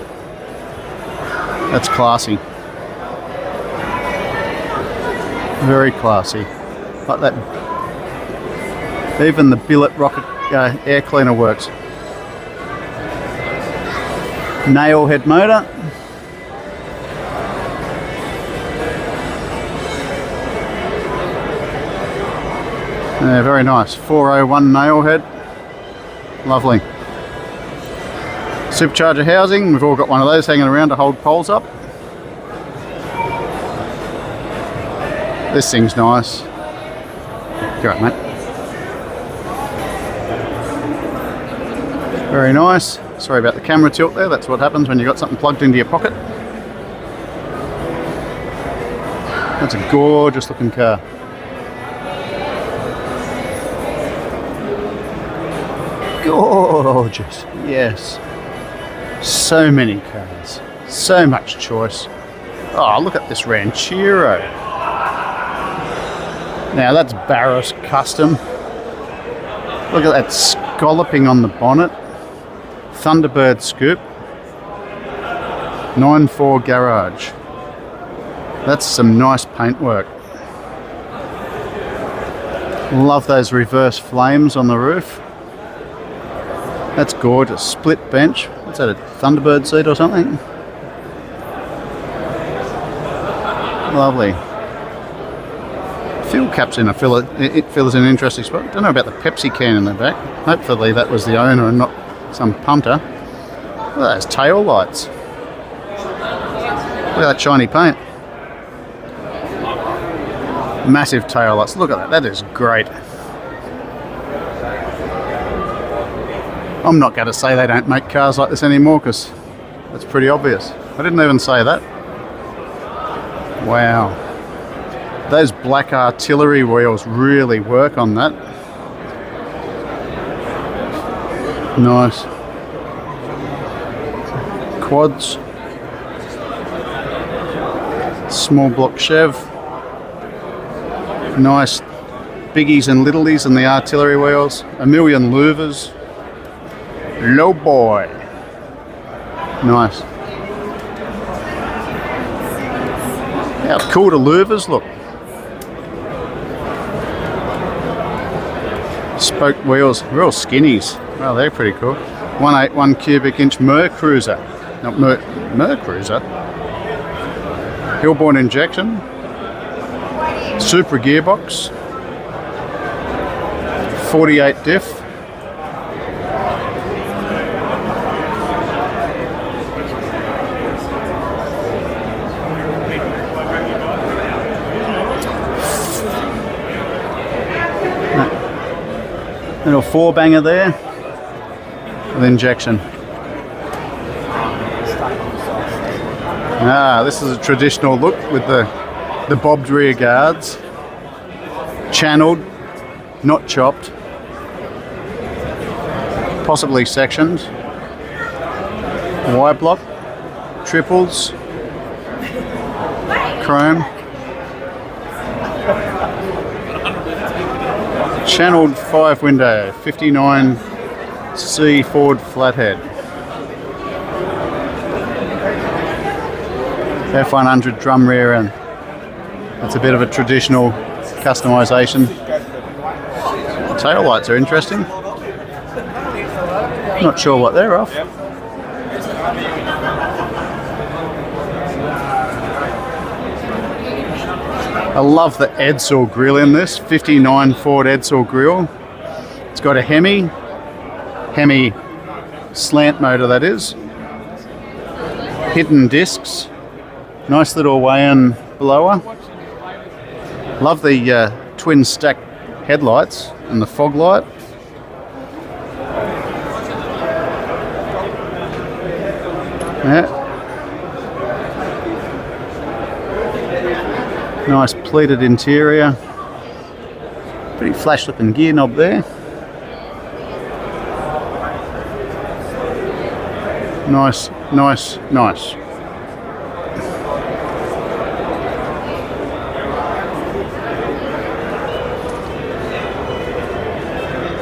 That's classy. Very classy. Like that. Even the billet rocket air cleaner works. Nail head motor. Yeah, very nice. 401 nail head. Lovely. Supercharger housing. We've all got one of those hanging around to hold poles up. This thing's nice. Go right, mate. Very nice. Sorry about the camera tilt there. That's what happens when you've got something plugged into your pocket. That's a gorgeous looking car. Gorgeous. Yes. So many cars. So much choice. Oh, look at this Ranchero. Now that's Barris custom. Look at that scalloping on the bonnet. Thunderbird scoop. 9.4 garage. That's some nice paintwork. Love those reverse flames on the roof. That's gorgeous. Split bench. What's that, a Thunderbird seat or something? Lovely. Fuel cap's in a filler. It fills in an interesting spot. Don't know about the Pepsi can in the back. Hopefully that was the owner and not some punter. Look at those tail lights. Look at that shiny paint. Massive tail lights. Look at that. That is great. I'm not going to say they don't make cars like this anymore because that's pretty obvious. I didn't even say that. Wow. Those black artillery wheels really work on that. Nice. Quads. Small block Chev. Nice biggies and littlies and the artillery wheels. A million louvers. Low boy. Nice. How cool the louvers look. Spoke wheels, real skinnies. Well, they're pretty cool. 181 cubic inch Mer Cruiser. Not Mer Cruiser. Hillborn injection. Super gearbox. 48 diff. Little 4-banger there with injection. This is a traditional look with the bobbed rear guards, channeled, not chopped, possibly sectioned, Y block, triples, chrome, channeled 5-window 59C Ford flathead. F100 drum rear end. It's a bit of a traditional customization. Tail lights are interesting. Not sure what they're off. I love the Edsel grill in this, 59 Ford Edsel grill. It's got a Hemi slant motor, that is. Hidden discs. Nice little weigh-in blower. Love the twin stack headlights and the fog light. Yeah. Nice pleated interior. Pretty flash looking gear knob there. Nice, nice, nice.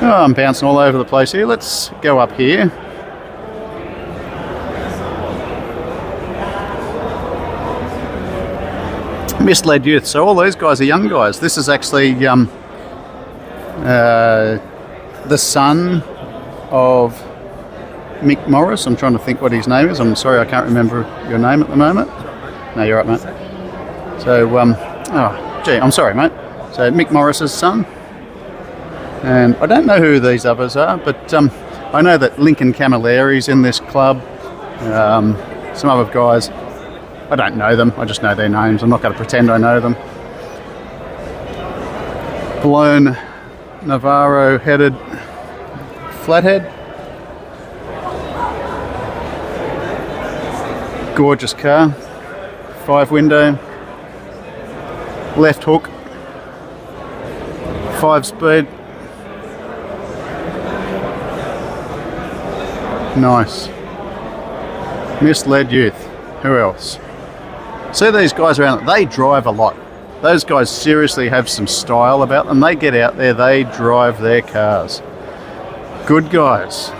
Oh, I'm bouncing all over the place here. Let's go up here. Misled youth. So all these guys are young guys. This is actually the son of Mick Morris. I'm trying to think what his name is. I'm sorry, I can't remember your name at the moment. No, you're right, mate. So, oh, gee, I'm sorry, mate. So Mick Morris's son. And I don't know who these others are, but I know that Lincoln Camilleri's in this club. Some other guys, I don't know them, I just know their names. I'm not going to pretend I know them. Blown Navarro headed flathead. Gorgeous car. 5-window. Left hook. 5-speed. Nice. Misled youth. Who else? See these guys around, they drive a lot. Those guys seriously have some style about them. They get out there, they drive their cars. Good guys.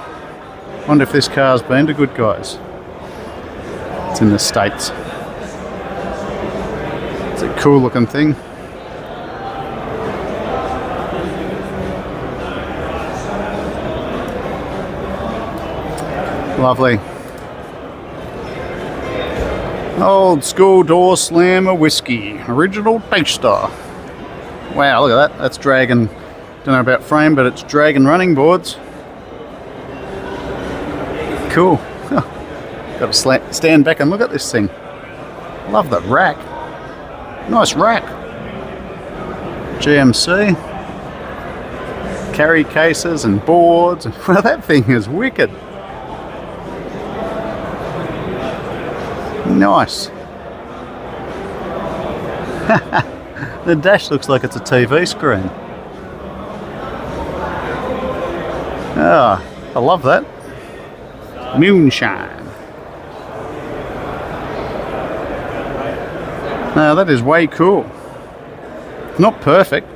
Wonder if this car's been to Good Guys. It's in the States. It's a cool looking thing. Lovely. Old school door slammer whiskey. Original Dragster. Wow, look at that. That's dragon. Don't know about frame, but it's dragon running boards. Cool. Got to stand back and look at this thing. Love the rack. Nice rack. GMC. Carry cases and boards. Well, that thing is wicked. Nice. The dash looks like it's a TV screen. Ah, I love that. Moonshine. Now that is way cool. It's not perfect.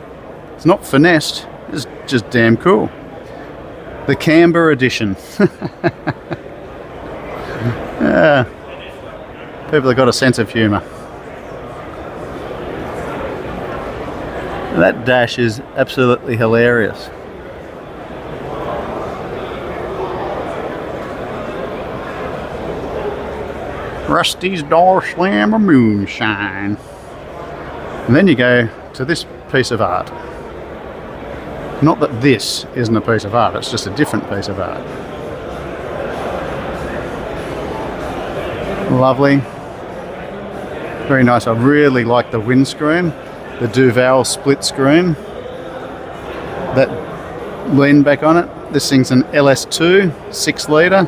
It's not finessed. It's just damn cool. The Canberra edition. People have got a sense of humour. That dash is absolutely hilarious. Rusty's Door Slammer Moonshine. And then you go to this piece of art. Not that this isn't a piece of art, it's just a different piece of art. Lovely. Very nice. I really like the windscreen, the Duval split screen. That lean back on it. This thing's an LS2 6 litre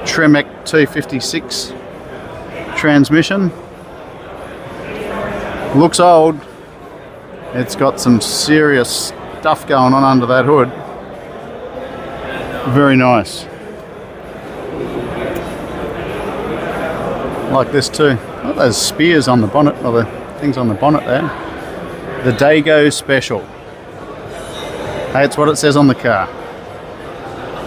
Tremec 256 transmission. Looks old. It's got some serious stuff going on under that hood. Very nice. Like this too. Look at those spears on the bonnet, or the things on the bonnet there. The Dago Special. Hey, it's what it says on the car.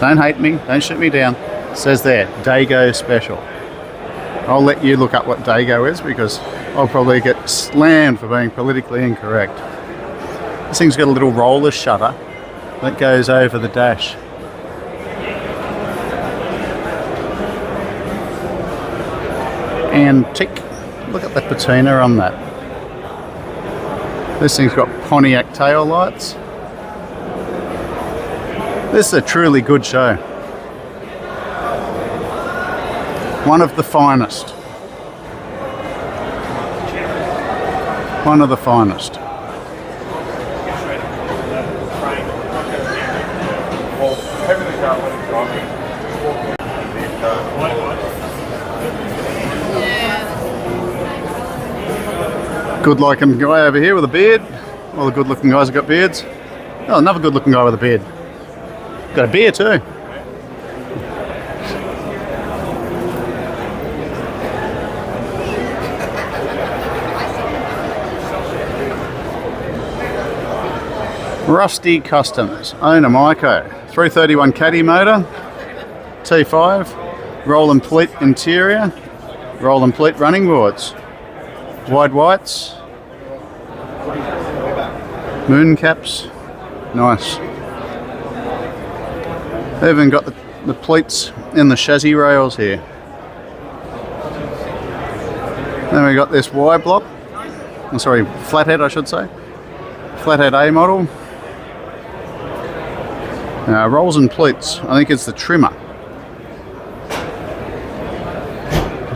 Don't hate me, don't shoot me down. It says there, Dago Special. I'll let you look up what Dago is because I'll probably get slammed for being politically incorrect. This thing's got a little roller shutter that goes over the dash. Antique. Look at the patina on that. This thing's got Pontiac tail lights. This is a truly good show. One of the finest. One of the finest. Good looking guy over here with a beard. All the good looking guys have got beards. Oh, another good looking guy with a beard. Got a beer too. Rusty Customs, owner Myco, 331 Caddy motor, T5, roll and pleat interior, roll and pleat running boards, wide whites, moon caps, nice. They've even got the pleats in the chassis rails here. Then we got this Y block, oh, sorry, flathead I should say, flathead A model. Rolls and pleats, I think it's the trimmer.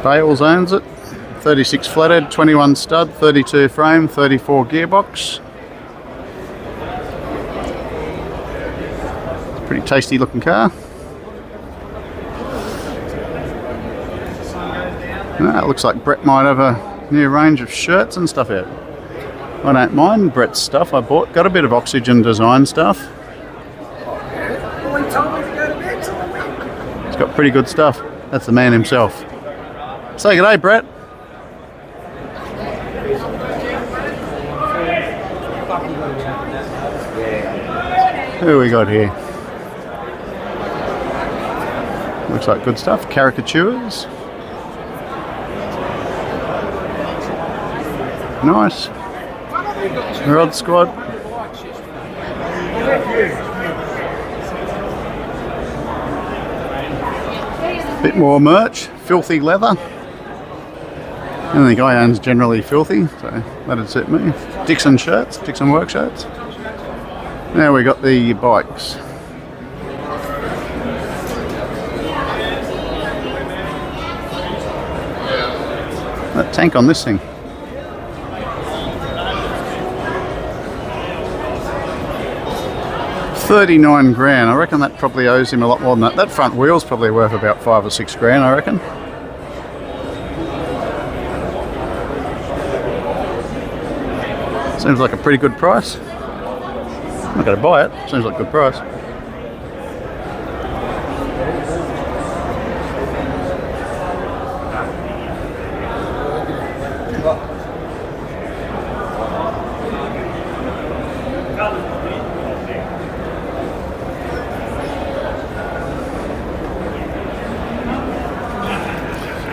Bales owns it. 36 flathead, 21 stud, 32 frame, 34 gearbox. Pretty tasty looking car. It looks like Brett might have a new range of shirts and stuff out. I don't mind Brett's stuff. I got a bit of Oxygen Design stuff. He's got pretty good stuff. That's the man himself. Say good day, Brett. Who we got here? Looks like good stuff. Caricatures. Nice. Rod Squad. Bit more merch. Filthy leather. And the guy owns generally filthy, so that'd suit me. Dixon shirts, Dixon work shirts. Now we got the bikes. That tank on this thing. $39 grand. I reckon that probably owes him a lot more than that. That front wheel's probably worth about $5 or $6 grand, I reckon. Seems like a pretty good price. I'm not going to buy it. Seems like a good price.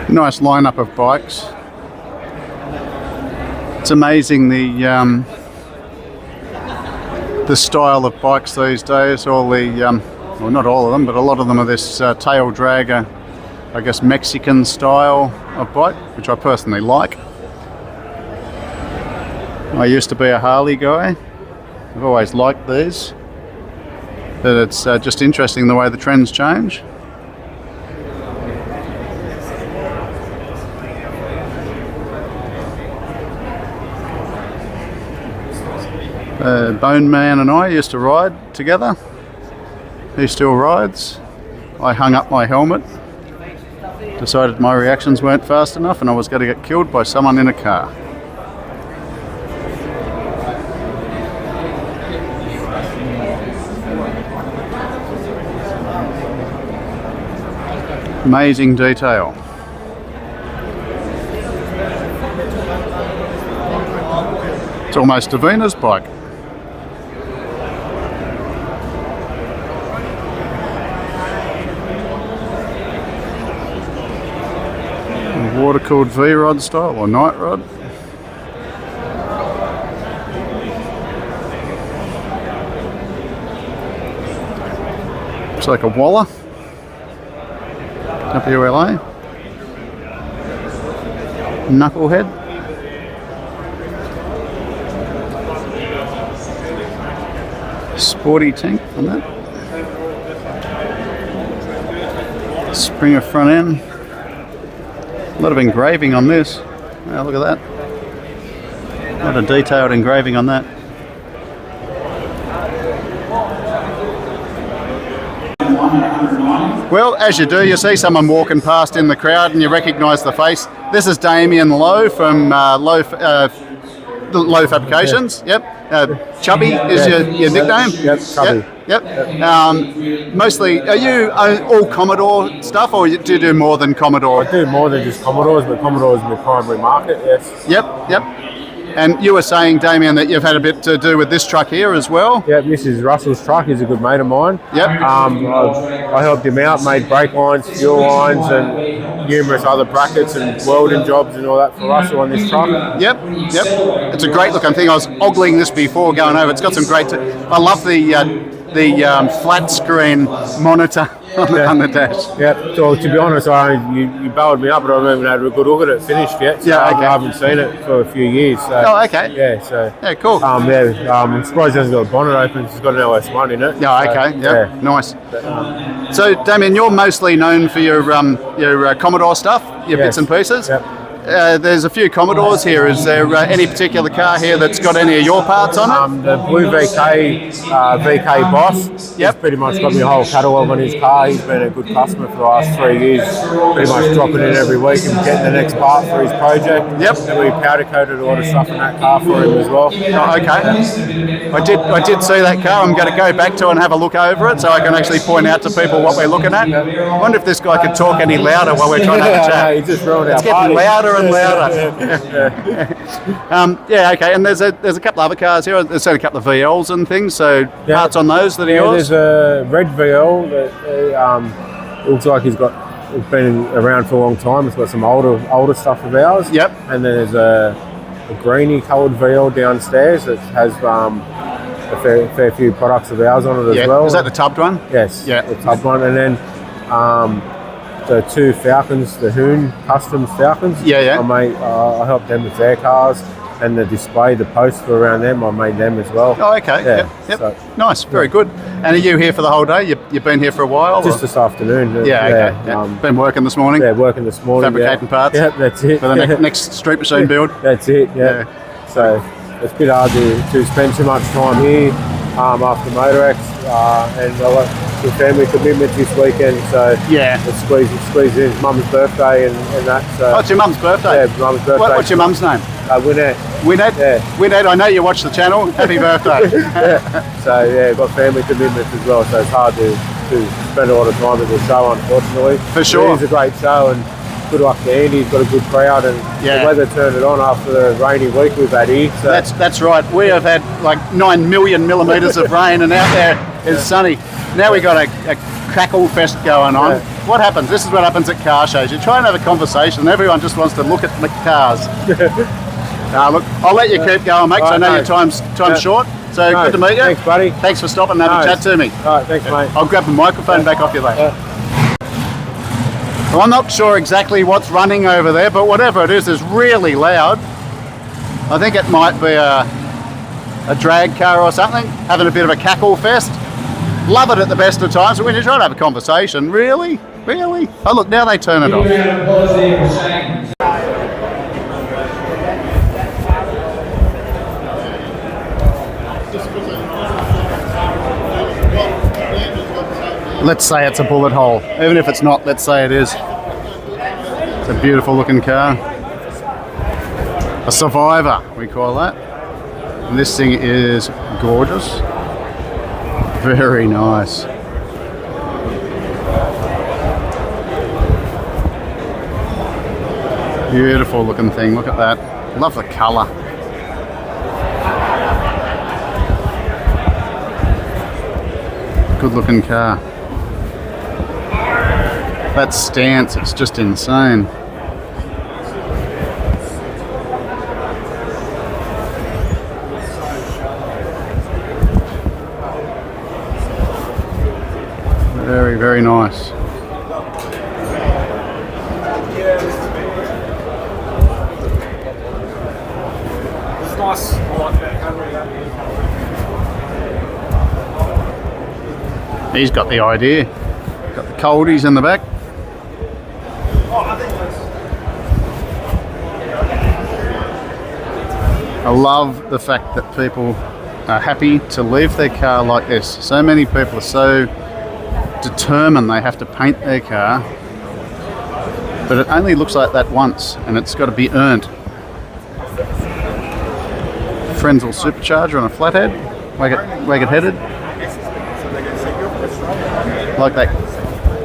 Nice lineup of bikes. It's amazing the style of bikes these days. All the well, not all of them, but a lot of them are this tail dragger, I guess Mexican style of bike, which I personally like. I used to be a Harley guy. I've always liked these, but it's just interesting the way the trends change. Bone Man and I used to ride together. He still rides. I hung up my helmet, decided my reactions weren't fast enough and I was going to get killed by someone in a car. Amazing detail. It's almost Davina's bike. Water-cooled V-rod style or night rod. Looks like a Waller. WLA. Knucklehead. Sporty tank on that. Springer front end. A lot of engraving on this. Oh, look at that. A lot of detailed engraving on that. Well, as you do, you see someone walking past in the crowd and you recognise the face. This is Damien Low from Low Fabrications. Yep. Chubby is your nickname? Yep, Chubby. Yep. Mostly, are you all Commodore stuff or do you do more than Commodore? I do more than just Commodores, but Commodore is my primary market, yes. Yep. And you were saying, Damien, that you've had a bit to do with this truck here as well? Yep, this is Russell's truck. He's a good mate of mine. Yep. I helped him out, made brake lines, fuel lines, and numerous other brackets and welding jobs and all that for Russell on this truck. Yep. It's a great looking thing. I was ogling this before going over. It's got some great... I love the flat screen monitor on the dash. Yeah, so to be honest, you bellowed me up, but I haven't even had a good look at it finished yet. So Yeah, okay. I haven't seen it for a few years. So, Oh, okay. Yeah, so. Yeah, cool. I'm surprised it hasn't got a bonnet open. It's got an LS1 in it. Yeah, so, okay. Yeah, nice. So, Damien, you're mostly known for your Commodore stuff, your bits and pieces. Yep. There's a few Commodores here. Is there any particular car here that's got any of your parts on it? The blue VK Boss. Yep. He's pretty much got my whole catalogue on his car. He's been a good customer for the last 3 years. Pretty much dropping in every week and getting the next part for his project. Yep. And we powder coated a lot of stuff in that car for him as well. Oh, okay. I did see that car. I'm going to go back to and have a look over it so I can actually point out to people what we're looking at. I wonder if this guy could talk any louder while we're trying to have a chat. He just ruined It's our getting party. louder and louder. Yeah, okay. And there's a couple other cars here. There's a couple of VLs and things. So parts on those that are yours. There's a red VL that looks like it's been around for a long time. It's got some older stuff of ours. Yep. And then there's a greeny coloured VL downstairs that has a fair few products of ours on it as well. Is that the tubbed one? Yes. Yeah. The tubbed one, and then the two Falcons, the Hoon custom Falcons. Yeah. I helped them with their cars, and the display, the posts were around them. I made them as well. Oh, okay. Yeah, Yep. so- Nice. Very good. And are you here for the whole day? You've been here for a while? Just or? this afternoon. Yeah, okay. Yeah. Been working this morning? Yeah, working this morning. Fabricating parts? Yep, that's it. For the next street machine build? That's it, yeah. So it's a bit hard to spend too much time here after Motorex, and the family commitments this weekend, so let's squeeze in. It's Mum's birthday and that. So. Oh, it's your mum's birthday? Yeah, Mum's birthday. What's your mum's name? Winnette. Winnette? Yeah. Winnette, I know you watch the channel. Happy birthday. So yeah, got family commitments as well, so it's hard to spend a lot of time at the show, unfortunately. For sure. It is a great show, and good luck to Andy. He's got a good crowd, and the weather turned it on after the rainy week we've had here. So. That's right. We have had like 9 million millimetres of rain, and out there is sunny. Now we got a crackle fest going on. Yeah. What happens? This is what happens at car shows. You try and have a conversation, and everyone just wants to look at the cars. Look, I'll let you keep going, mate, because I know your time's short. So good to meet you. Thanks, buddy. Thanks for stopping and having a chat to me. All right, thanks, mate. I'll grab the microphone back off you later. Well, I'm not sure exactly what's running over there, but whatever it is really loud. I think it might be a drag car or something, having a bit of a cackle fest. Love it at the best of times, but when you try to have a conversation, really? Oh look, now they turn it off. Let's say it's a bullet hole. Even if it's not, let's say it is. It's a beautiful looking car. A survivor, we call that. And this thing is gorgeous. Very nice. Beautiful looking thing, look at that. Love the colour. Good looking car. That stance, it's just insane. Very, very nice. It's nice. I like that. He's got the idea. Got the coldies in the back. I love the fact that people are happy to leave their car like this. So many people are so determined they have to paint their car, but it only looks like that once and it's got to be earned. Frenzel supercharger on a flathead, wagon headed, like that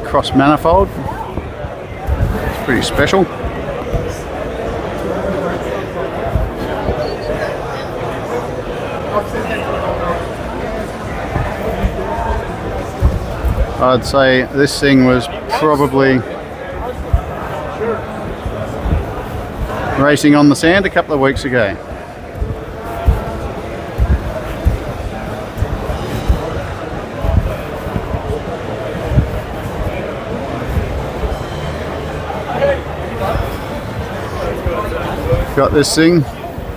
cross manifold. It's pretty special. I'd say this thing was probably racing on the sand a couple of weeks ago. Got this thing.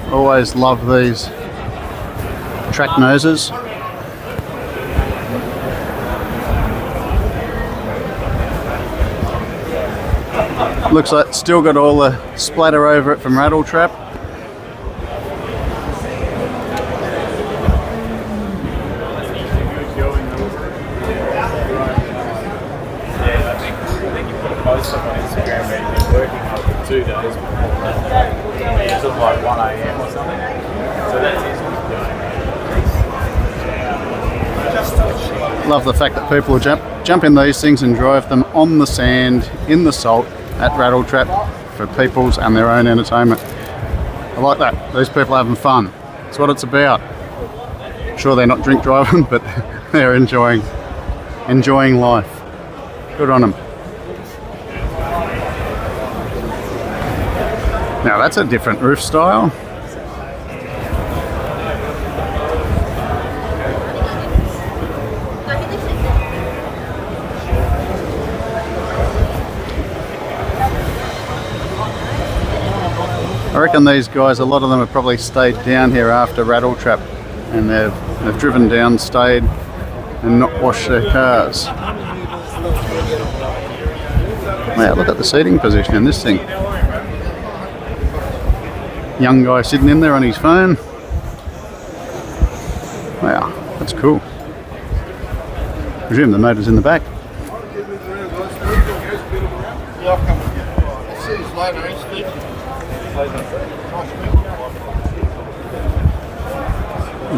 Always love these track noses. Looks like it's still got all the splatter over it from rattle trap. I think you put a post up on Instagram where you've been working on it for 2 days before sort of like 1 AM or something. So that's easy. Love the fact that people will jump in these things and drive them on the sand, in the salt, at rattle trap for people's and their own entertainment. I like that. These people are having fun. That's what it's about. Sure, they're not drink driving, but they're enjoying life. Good on them. Now that's a different roof style. I reckon these guys, a lot of them have probably stayed down here after rattle trap, and they've driven down, stayed, and not washed their cars. Wow, look at the seating position in this thing. Young guy sitting in there on his phone. Wow, that's cool. Presume the motor's in the back.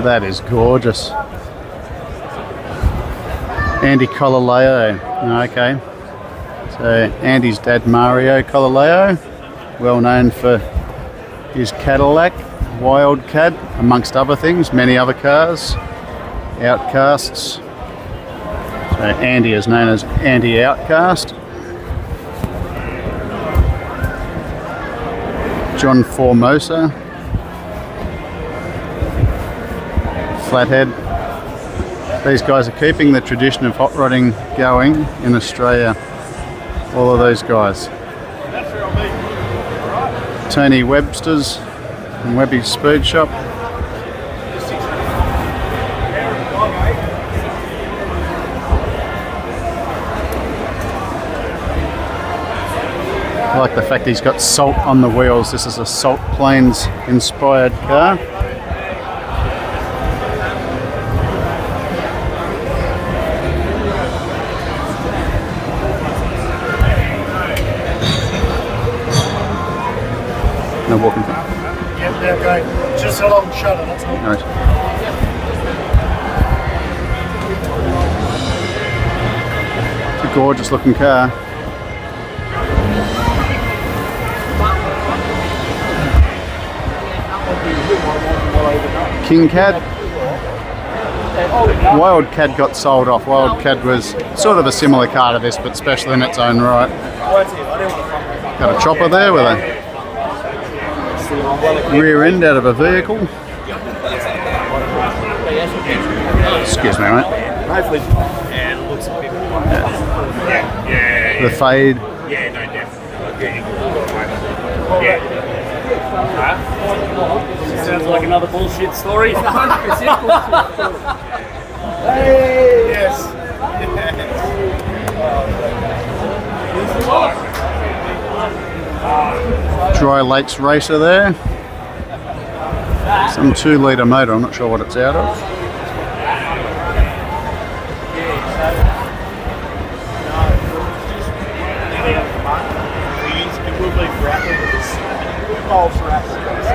That is gorgeous. Andy Colaleo. Okay. So Andy's dad Mario Colaleo, well known for his Cadillac, Wildcat, amongst other things, many other cars, Outcasts. So Andy is known as Andy Outcast. John Formosa, Flathead. These guys are keeping the tradition of hot rodding going in Australia. All of those guys. Tony Webster's and Webby's Speed Shop. I like the fact he's got salt on the wheels. This is a Salt Plains inspired car. Just a long shutter, that's all. All right. It's a gorgeous looking car. King Cad. Wild Cad got sold off. Wild Cad was sort of a similar car to this, but special in its own right. Got a chopper there with a rear end out of a vehicle. Excuse me, mate. Hopefully, and it looks a bit. Yeah. The fade. Yeah, no, definitely. Yeah. Sounds like another bullshit story. 100% bullshit. Hey! Yes. Dry Lakes Racer there. Some 2-litre motor, I'm not sure what it's out of.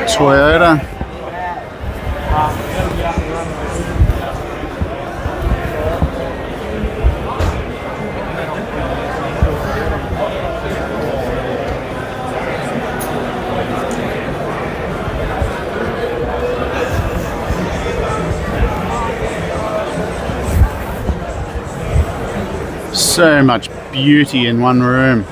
Toyota. So much beauty in one room.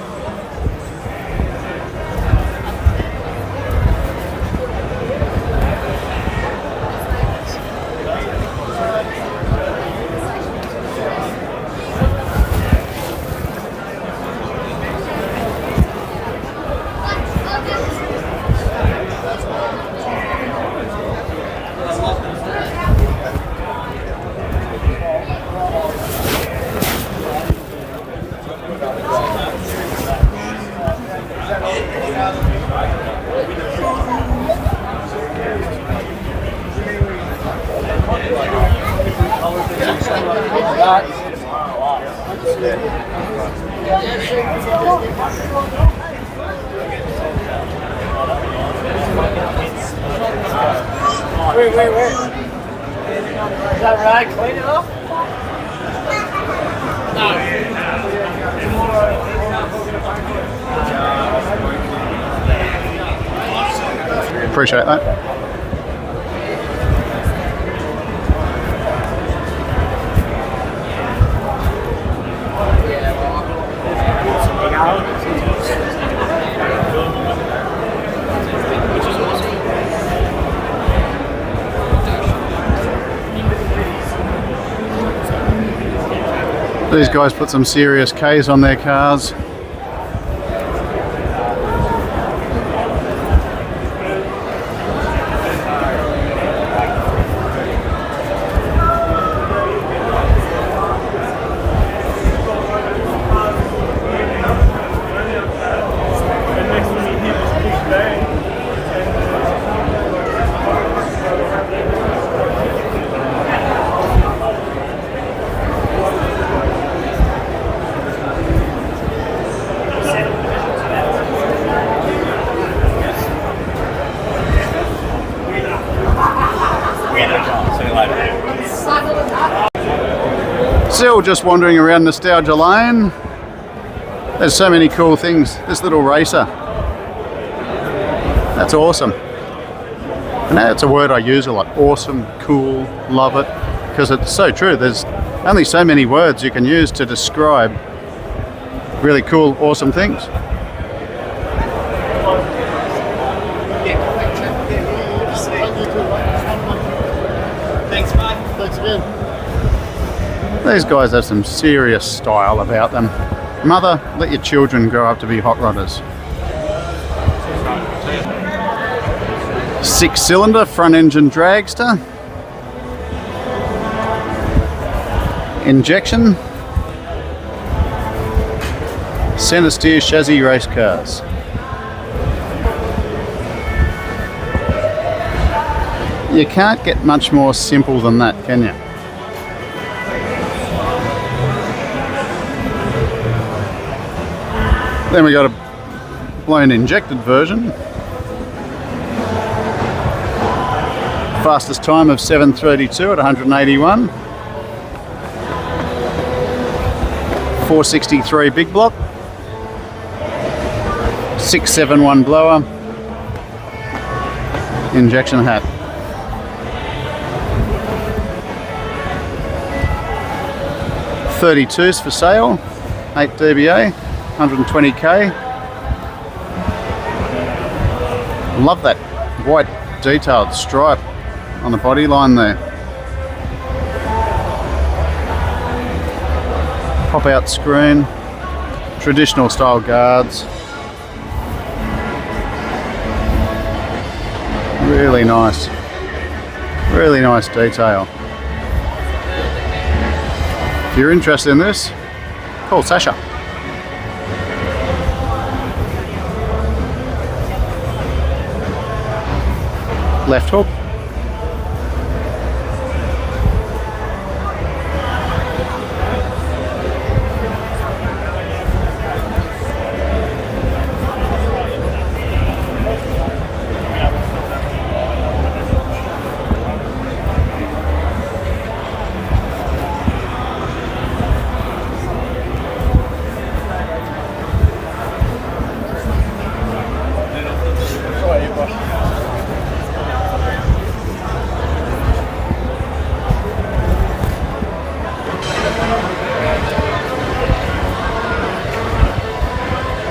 Wait. Is that right? Clean it up? Appreciate that. These guys put some serious Ks on their cars. Still just wandering around Nostalgia Lane. There's so many cool things. This little racer. That's awesome. And that's a word I use a lot. Awesome, cool, love it. Because it's so true. There's only so many words you can use to describe really cool, awesome things. Thanks, mate. Thanks again. These guys have some serious style about them. Mother, let your children grow up to be hot rodders. 6-cylinder front engine dragster. Injection. Centre steer chassis race cars. You can't get much more simple than that, can you? Then we got a blown injected version. Fastest time of 7:32 at 181. 463 big block. 671 blower. Injection hat. .32s for sale. 8 dBA. 120k. Love that white detailed stripe on the body line there. Pop out screen, traditional style guards. Really nice detail. If you're interested in this, call Sasha. Left hook.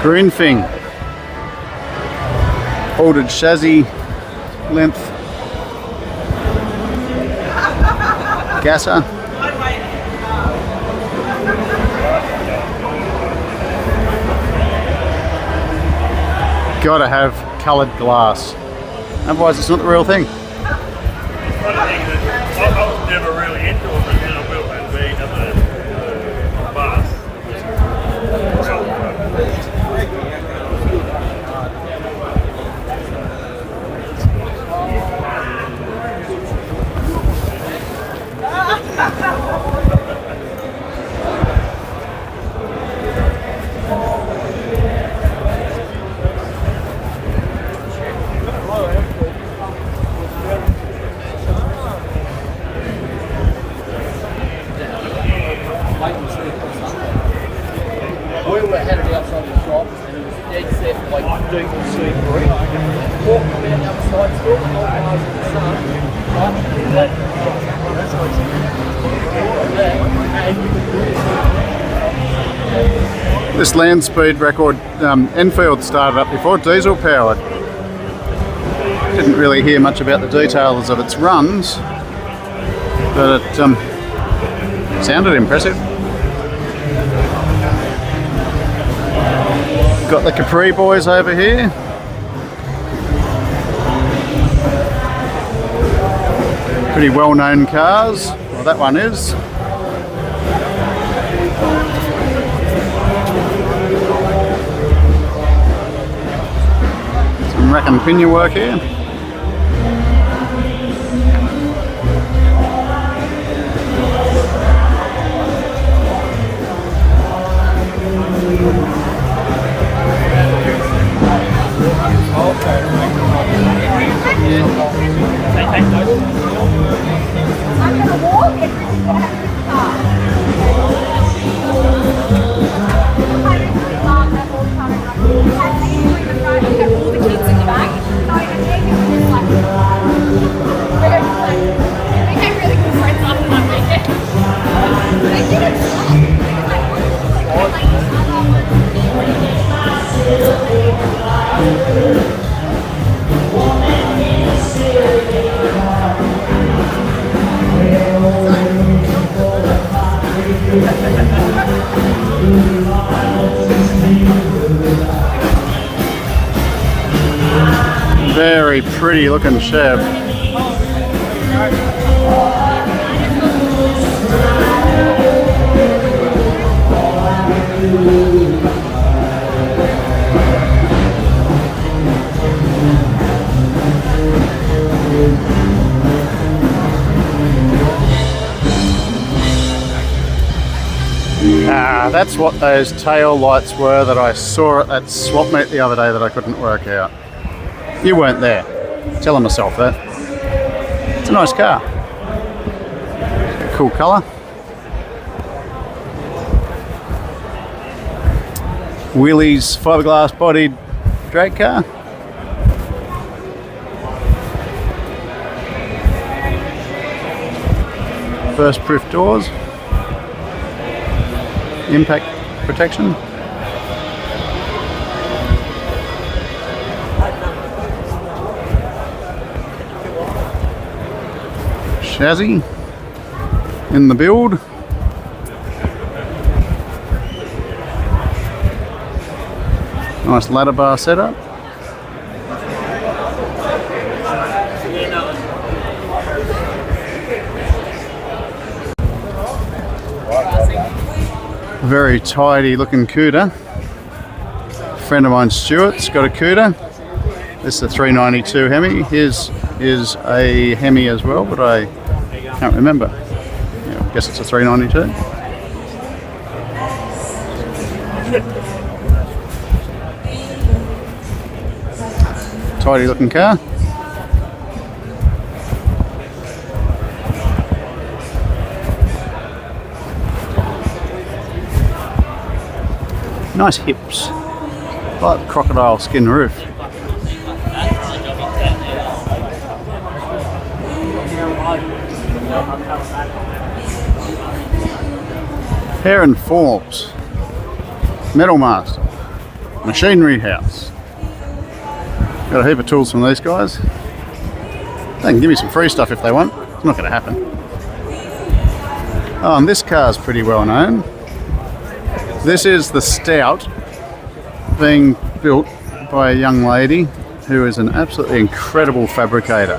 Green Thing, altered chassis length, gasser, gotta have coloured glass, otherwise it's not the real thing. I was never really into it, but then I built that V and the bus. We were headed outside the shop and it was dead set like deep sea green. Walking around the other side still, the whole cars in the sun. This land speed record, Enfield started up before, diesel powered. Didn't really hear much about the details of its runs, but it sounded impressive. Got the Capri boys over here. Pretty well-known cars. Well, that one is. Some rack and pinion work here. Very pretty looking Chev. Ah, that's what those tail lights were that I saw at that swap meet the other day that I couldn't work out. You weren't there. Telling myself that. It's a nice car. Cool colour. Willie's fiberglass bodied drag car. Burst proof doors. Impact protection. Chassis in the build. Nice ladder bar setup. Very tidy looking Cuda. A friend of mine, Stuart's got a Cuda. This is a 392 Hemi. His is a Hemi as well, but I can't remember. Yeah, I guess it's a 392. Tidy looking car. Nice hips, like crocodile skin roof. Hair and Forms, Metal Master, Machinery House. Got a heap of tools from these guys. They can give me some free stuff if they want. It's not going to happen. Oh, and this car's pretty well known. This is the Stout, being built by a young lady who is an absolutely incredible fabricator.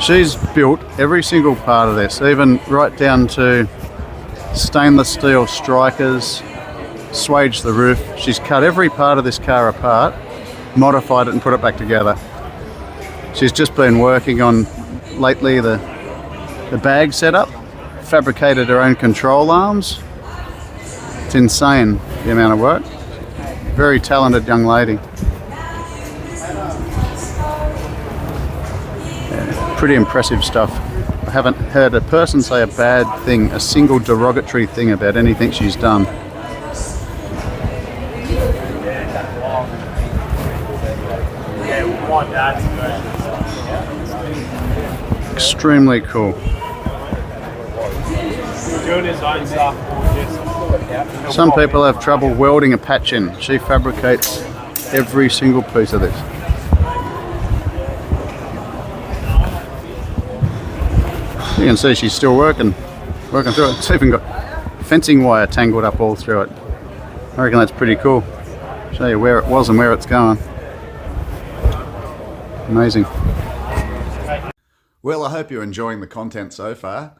She's built every single part of this, even right down to stainless steel strikers, swaged the roof. She's cut every part of this car apart, modified it and put it back together. She's just been working on lately the bag setup, fabricated her own control arms. It's insane the amount of work. Very talented young lady. Yeah, pretty impressive stuff. I haven't heard a person say a bad thing, a single derogatory thing about anything she's done. Extremely cool. Doing his own stuff. Some people have trouble welding a patch in. She fabricates every single piece of this. You can see she's still working through it. It's even got fencing wire tangled up all through it. I reckon that's pretty cool. Show you where it was and where it's going. Amazing. Well, I hope you're enjoying the content so far.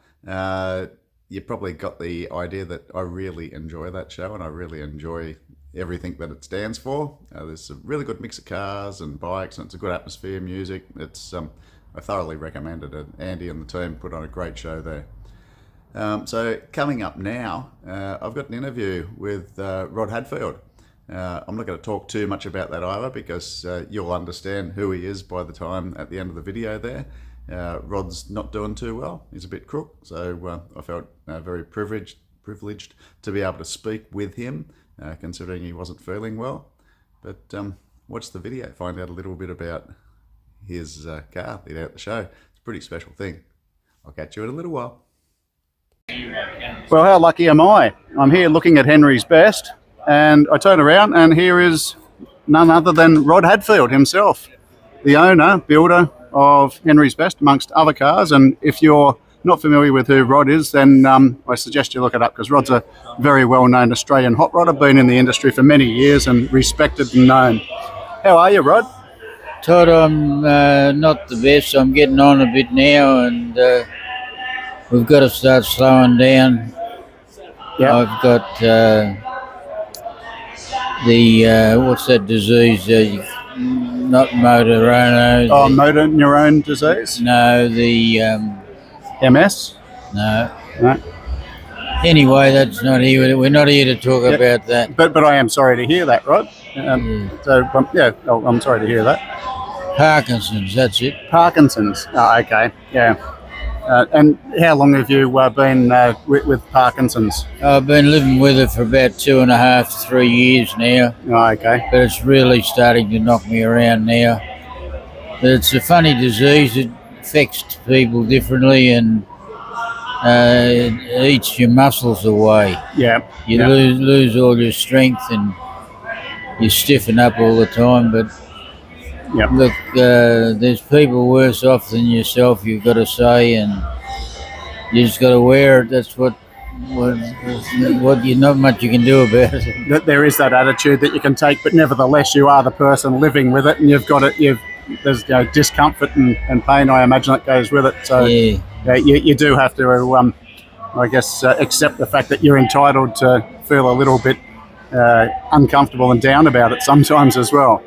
You probably got the idea that I really enjoy that show and I really enjoy everything that it stands for. There's a really good mix of cars and bikes, and it's a good atmosphere, music. It's I thoroughly recommend it. Andy and the team put on a great show there. So coming up now, I've got an interview with Rod Hadfield. I'm not going to talk too much about that either, because you'll understand who he is by the time at the end of the video there. Rod's not doing too well. He's a bit crook, so I felt very privileged to be able to speak with him, considering he wasn't feeling well. But watch the video, find out a little bit about his car lead out the show. It's a pretty special thing. I'll catch you in a little while. Well, how lucky am I? I'm here looking at Henry's Best, and I turn around and here is none other than Rod Hadfield himself, the owner, builder of Henry's Best, amongst other cars. And if you're not familiar with who Rod is, then I suggest you look it up, because Rod's a very well-known Australian hot rodder, been in the industry for many years and respected and known. How are you, Rod? Todd, I'm not the best. I'm getting on a bit now, and we've got to start slowing down. Yeah. I've got what's that disease? Not motor neurone. Oh, motor neurone disease? No, the MS? No. No. Anyway, that's not here. We're not here to talk about that. But I am sorry to hear that, Rod. So yeah, I'm sorry to hear that. Parkinson's, that's it. Parkinson's. Oh, okay. Yeah. And how long have you been with Parkinson's? I've been living with it for about 2.5 to 3 years now. Oh, okay. But it's really starting to knock me around now. But it's a funny disease. It affects people differently and it eats your muscles away. Yeah. You lose all your strength and you stiffen up all the time. But look, there's people worse off than yourself, you've got to say, and you just got to wear it. That's what you not much you can do about it. There is that attitude that you can take, but nevertheless, you are the person living with it, and you've got it. There's discomfort and pain, I imagine, that goes with it. So you do have to, I guess, accept the fact that you're entitled to feel a little bit uncomfortable and down about it sometimes as well.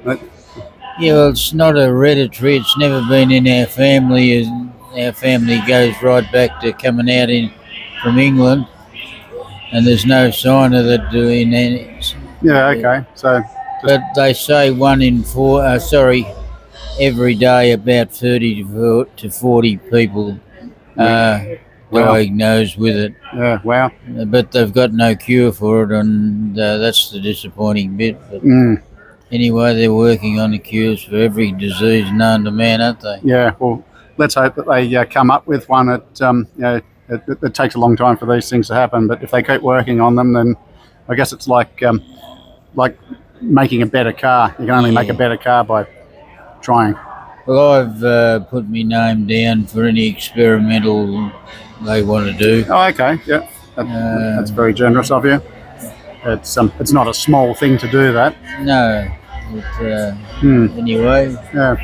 Yeah, well, it's not hereditary. It's never been in our family. Our family goes right back to coming out from England, and there's no sign of it doing any. Yeah, okay. But they say every day about 30 to 40 people are diagnosed with it. Yeah, wow. But they've got no cure for it, and that's the disappointing bit. But anyway, they're working on the cures for every disease known to man, aren't they? Yeah, well, let's hope that they come up with one. It takes a long time for these things to happen, but if they keep working on them, then I guess it's like making a better car. You can only make a better car by trying. Well, I've put my name down for any experimental they want to do. Oh, okay, yeah. That's very generous of you. It's not a small thing to do that. No. Anyway. Yeah.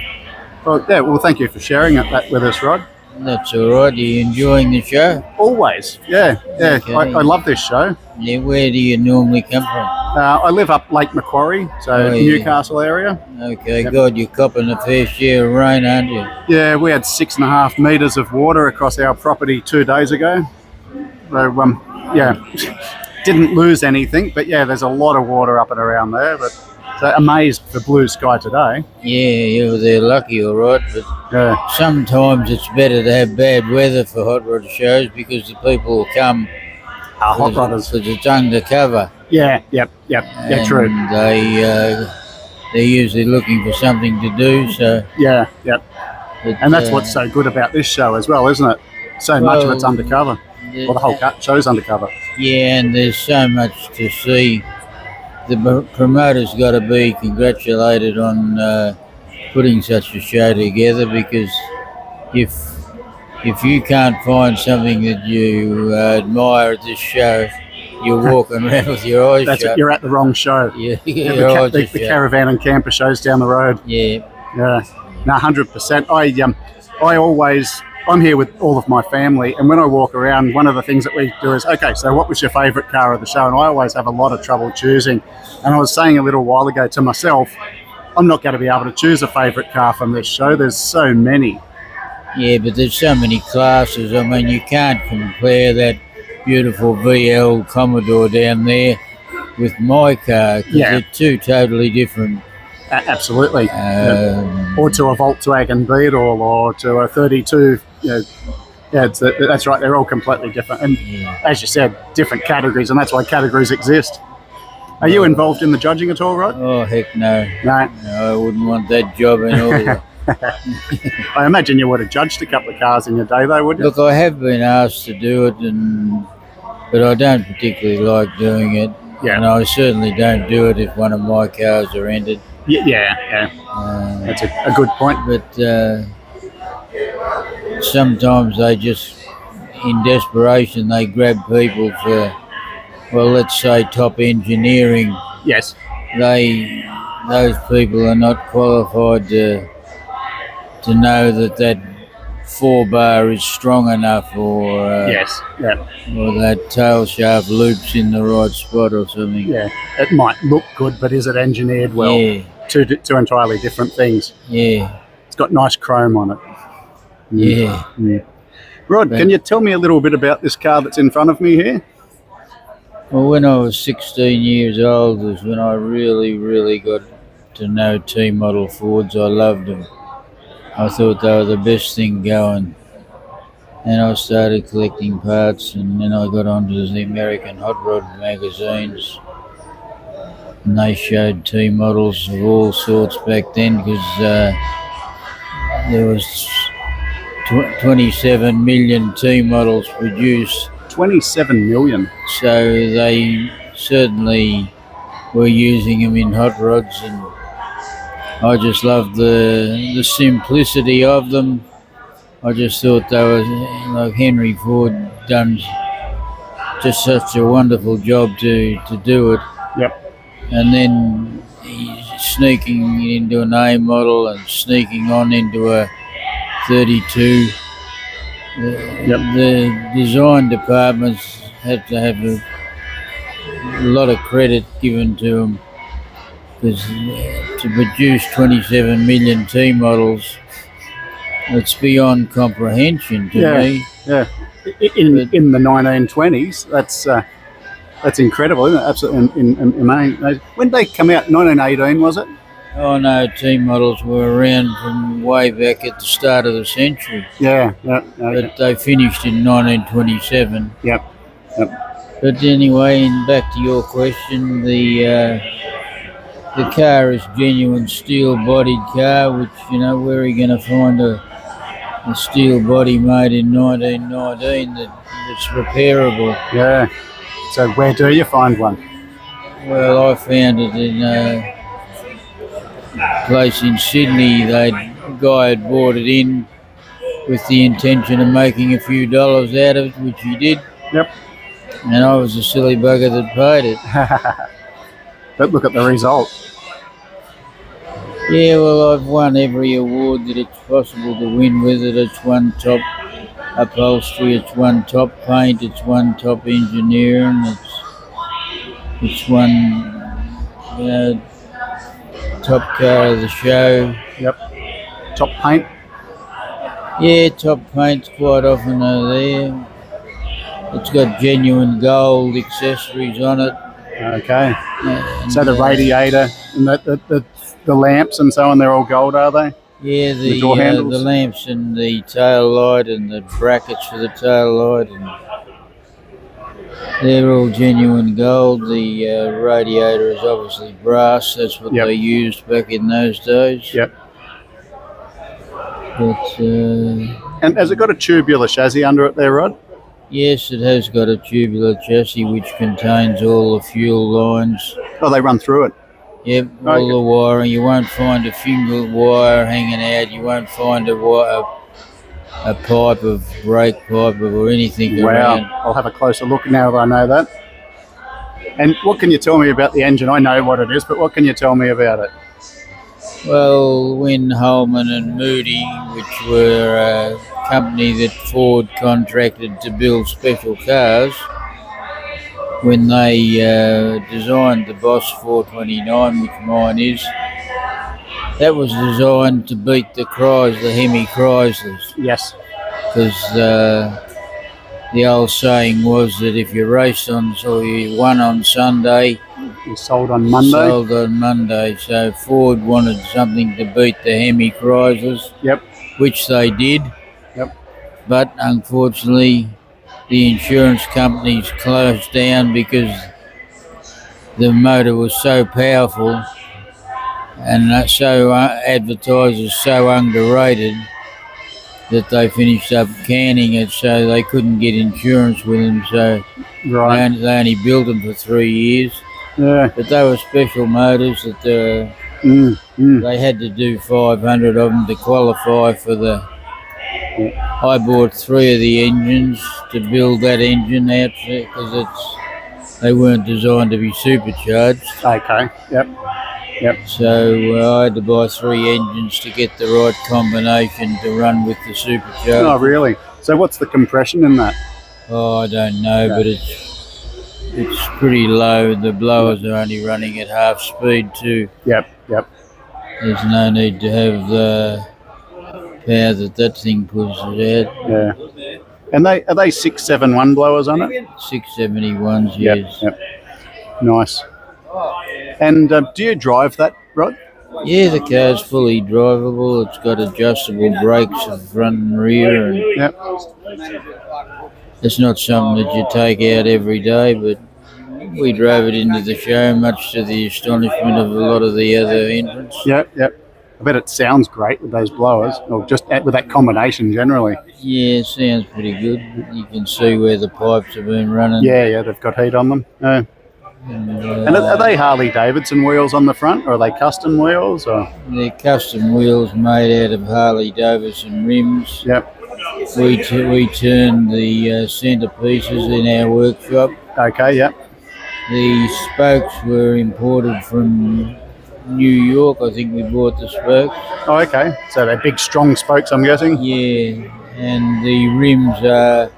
Well, thank you for sharing that with us, Rod. That's all right. Are you enjoying the show? Always. Yeah. Okay. I love this show. Yeah. Where do you normally come from? I live up Lake Macquarie, so Newcastle area. Okay. Yep. God, you're copping a fair share of rain, aren't you? Yeah, we had 6.5 metres of water across our property 2 days ago. So, didn't lose anything, but yeah, there's a lot of water up and around there. But so amazed for blue sky today. Yeah, they're lucky, all right. But sometimes it's better to have bad weather for hot rod shows because the people will come. Hot rodders. Because it's undercover. Yeah, true. And they're usually looking for something to do. So and that's what's so good about this show as well, isn't it? So much of it's undercover. Well, the whole show's undercover. Yeah, and there's so much to see. The promoter's got to be congratulated on putting such a show together, because if you can't find something that you admire at this show, you're walking around with your eyes shut. You're at the wrong show. Yeah, the caravan and camper shows down the road. Yeah. No, 100%. I'm here with all of my family, and when I walk around, one of the things that we do is, okay, so what was your favourite car of the show? And I always have a lot of trouble choosing. And I was saying a little while ago to myself, I'm not going to be able to choose a favourite car from this show. There's so many. Yeah, but there's so many classes. I mean, you can't compare that beautiful VL Commodore down there with my car, because they're two totally different. Absolutely. Or to a Volkswagen Beetle, or to a 32. That's right. They're all completely different, and as you said, different categories, and that's why categories exist. Are you involved in the judging at all, Rod? Oh, heck no. No, I wouldn't want that job in all. I imagine you would have judged a couple of cars in your day, though, wouldn't you? Look, I have been asked to do it, but I don't particularly like doing it. Yeah. And I certainly don't do it if one of my cars are entered. Yeah. That's a good point. But sometimes they just, in desperation, they grab people for, well, let's say top engineering. Yes. Those people are not qualified to know that 4-bar is strong enough, or or that tail shaft loops in the right spot or something. Yeah, it might look good, but is it engineered well? Yeah. Two entirely different things. Yeah. It's got nice chrome on it. Yeah. Rod, can you tell me a little bit about this car that's in front of me here? Well, when I was 16 years old was when I really, really got to know T-model Fords. I loved them. I thought they were the best thing going. And I started collecting parts, and then I got onto the American Hot Rod magazines. And they showed T models of all sorts back then, because there was 27 million T models produced. 27 million. So they certainly were using them in hot rods, and I just loved the simplicity of them. I just thought they were, like Henry Ford done just such a wonderful job to do it. Yep. And then he's sneaking into an A model and sneaking on into a 32. The design departments had to have a lot of credit given to them, because to produce 27 million T models, it's beyond comprehension to me. Yeah, in the 1920s, that's incredible, isn't it? Absolutely amazing. When did they come out? 1918, was it? Oh no, T models were around from way back at the start of the century. Yeah. But they finished in 1927. Yep. But anyway, and back to your question, the car is genuine steel-bodied car, which, you know, where are you going to find a steel body made in 1919 that's repairable? Yeah. So where do you find one? Well, I found it in a place in Sydney. A guy had bought it in with the intention of making a few dollars out of it, which he did. Yep. And I was a silly bugger that paid it. But look at the result. Yeah, well, I've won every award that it's possible to win with it. It's won top upholstery, it's won top paint, it's won top engineering, it's won top car of the show. Yep. Top paint? Yeah, top paints quite often are there. It's got genuine gold accessories on it. Okay. And, so the radiator and the lamps and so on, they're all gold, are they? Yeah, the door handles? The lamps and the tail light and the brackets for the tail light, and they're all genuine gold. The radiator is obviously brass. That's what they used back in those days. Yep. But and has it got a tubular chassis under it there, Rod? Yes, it has got a tubular chassis which contains all the fuel lines. Oh, they run through it? Yep, all the wiring. You won't find a single wire hanging out. You won't find a pipe of brake pipe or anything around. Wow, I'll have a closer look now that I know that. And what can you tell me about the engine? I know what it is, but what can you tell me about it? Well, when Holman and Moody, which were a company that Ford contracted to build special cars, when they designed the Boss 429, which mine is, that was designed to beat the Hemi Chryslers. Yes. Because the old saying was that if you raced or you won on Sunday, you sold on Monday. Sold on Monday. So Ford wanted something to beat the Hemi Chryslers. Yep. Which they did. Yep. But unfortunately, the insurance companies closed down because the motor was so powerful and so advertised as so underrated that they finished up canning it, so they couldn't get insurance with them. So they only built them for 3 years. Yeah. But they were special motors that they had to do 500 of them to qualify for the. I bought 3 of the engines to build that engine out because they weren't designed to be supercharged. Okay. Yep. So I had to buy 3 engines to get the right combination to run with the supercharger. Oh, really? So what's the compression in that? Oh, I don't know, but it's pretty low. The blowers are only running at half speed too. Yep. There's no need to have the power that thing pushes out. Yeah. And are they 671 blowers on it? 671s, yes. Yep. Nice. And do you drive that, Rod? Yeah, the car's fully drivable. It's got adjustable brakes in front and rear. And Yep. it's not something that you take out every day, but we drove it into the show, much to the astonishment of a lot of the other entrants. Yep. Yep. I bet it sounds great with those blowers, or just with that combination generally. Yeah, it sounds pretty good. You can see where the pipes have been running. Yeah, they've got heat on them. And are they Harley Davidson wheels on the front, or are they custom wheels? Or? They're custom wheels made out of Harley Davidson rims. Yep. We turn the centre pieces in our workshop. Okay, yep. The spokes were imported from New York. I think we bought the spokes. Oh, okay. So they're big, strong spokes, I'm guessing? Yeah, and the rims are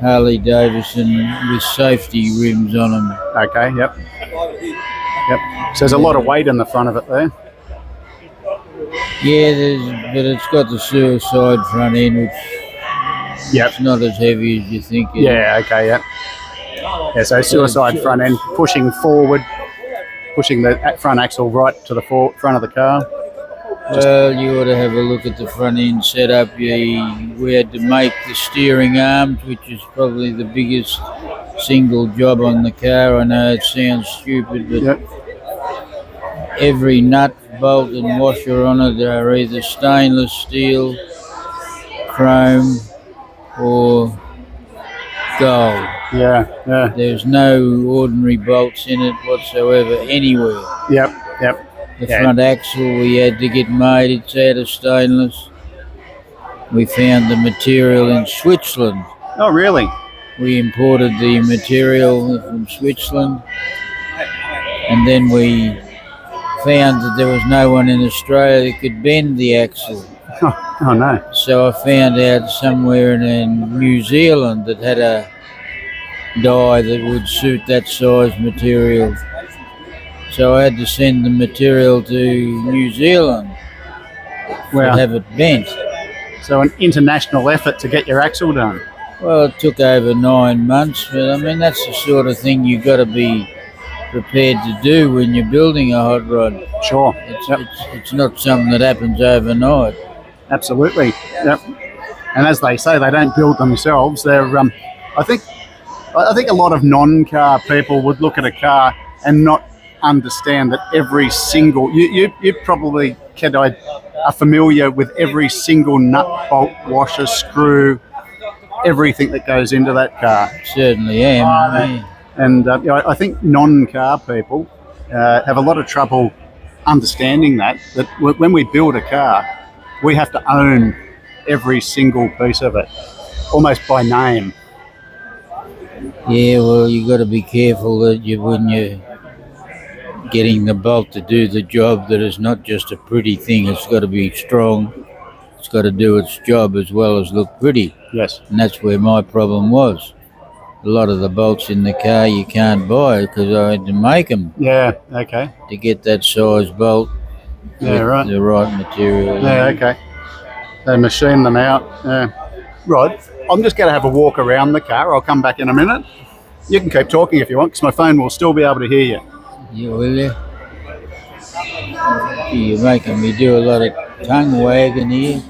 Harley Davidson with safety rims on them. Okay, yep. Yep. So there's a lot of weight in the front of it there. Yeah, but it's got the suicide front end, which it's not as heavy as you think. Yeah, okay, yeah. Yeah, so suicide front end, pushing forward, pushing the front axle right to the front of the car. Well, you ought to have a look at the front end setup. We had to make the steering arms, which is probably the biggest single job on the car. I know it sounds stupid, but every nut, bolt and washer on it are either stainless steel, chrome or gold. Yeah. There's no ordinary bolts in it whatsoever anywhere. Yep. The front axle we had to get made, it's out of stainless. We found the material in Switzerland. Oh, really? We imported the material from Switzerland, and then we found that there was no one in Australia that could bend the axle. Oh no. So I found out somewhere in New Zealand that had a die that would suit that size material. So I had to send the material to New Zealand to have it bent. So an international effort to get your axle done. Well, it took over 9 months, but I mean, that's the sort of thing you've got to be prepared to do when you're building a hot rod. Sure. It's not something that happens overnight. Absolutely. Yep. And as they say, they don't build themselves. They're I think a lot of non-car people would look at a car and not understand that every single you probably are familiar with every single nut, bolt, washer, screw, everything that goes into that car. Certainly am. And I think non-car people have a lot of trouble understanding that when we build a car, we have to own every single piece of it, almost by name. Yeah, well, you got to be careful that when you're getting the bolt to do the job, that it's not just a pretty thing. It's got to be strong. It's got to do its job as well as look pretty. Yes. And that's where my problem was. A lot of the bolts in the car you can't buy because I had to make them. Yeah, okay. To get that size bolt with the right material. Yeah, okay. They machine them out. Rod, I'm just going to have a walk around the car. I'll come back in a minute. You can keep talking if you want because my phone will still be able to hear you. Yeah, will you? You're making me do a lot of tongue wagging here.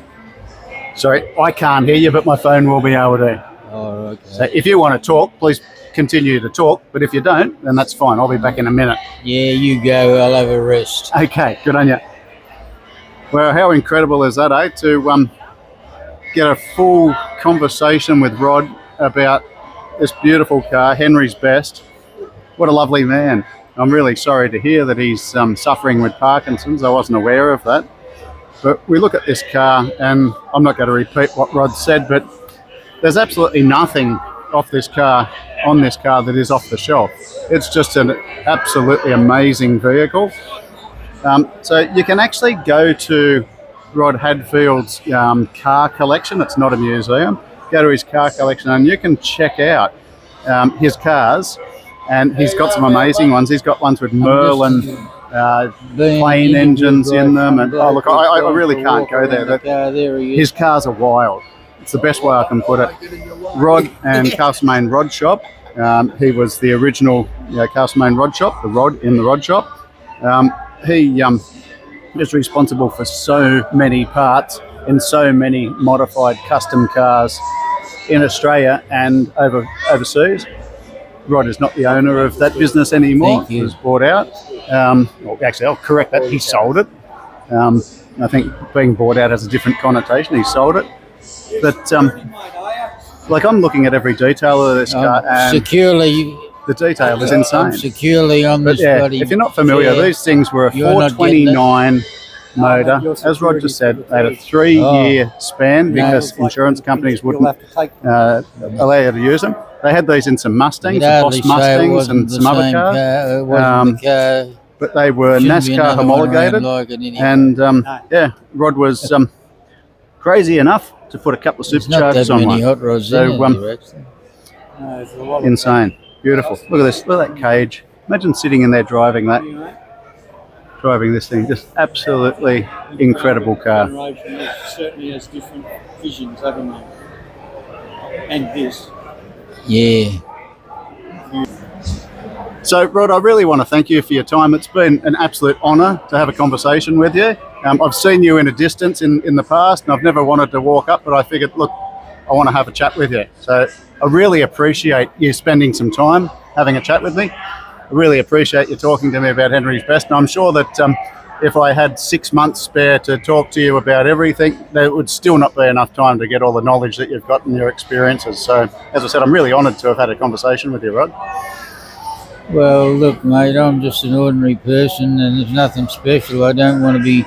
Sorry, I can't hear you, but my phone will be able to. Oh, okay. So if you want to talk, please continue to talk. But if you don't, then that's fine. I'll be back in a minute. Yeah, you go. I'll have a rest. Okay, good on you. Well, how incredible is that, eh? To get a full conversation with Rod about this beautiful car, Henry's best. What a lovely man. I'm really sorry to hear that he's suffering with Parkinson's. I wasn't aware of that. But we look at this car, and I'm not going to repeat what Rod said, but there's absolutely nothing on this car that is off the shelf. It's just an absolutely amazing vehicle. So you can actually go to Rod Hadfield's car collection. It's not a museum. Go to his car collection and you can check out his cars. And he's got some amazing ones. He's got ones with Merlin plane engines in them. And oh, look, I really can't go there. His cars are wild. It's the best way I can put it. Rod and Castlemaine Rod Shop. He was the original Castlemaine Rod Shop, the Rod in the Rod Shop. He is responsible for so many parts in so many modified custom cars in Australia and overseas. Rod is not the owner of that business anymore. Thank you. It was bought out. Well, actually, I'll correct that. He sold it. I think being bought out has a different connotation. He sold it. But like, I'm looking at every detail of this car, and securely. the detail is insane. I'm securely on But this yeah, bloody if you're not familiar, chair. these things were a You're not getting 429 motor. As Rod just said, they had a 3-year span because insurance companies wouldn't allow you to use them. They had these in some Mustangs, You'd some hardly Boss say it Mustangs wasn't and the some other same cars. car. It wasn't the car. But they were Shouldn't be NASCAR another one around homologated. like it anyway. And yeah, Rod was crazy enough to put a couple of There's not that superchargers on many one. hot rods So, in it, directly. Insane. Beautiful. Look at this. Look at that cage. Imagine sitting in there driving that. Driving this thing. Just absolutely incredible car. Generation certainly has different visions, haven't they? And this. Yeah. So, Rod, I really want to thank you for your time. It's been an absolute honour to have a conversation with you. I've seen you in a distance in the past, and I've never wanted to walk up, but I figured, look, I want to have a chat with you. So I really appreciate you spending some time having a chat with me. I really appreciate you talking to me about Henry's Best, and I'm sure that if I had 6 months spare to talk to you about everything, there would still not be enough time to get all the knowledge that you've got and your experiences. So, as I said, I'm really honoured to have had a conversation with you, Rod. Well, look, mate, I'm just an ordinary person and there's nothing special. I don't want to be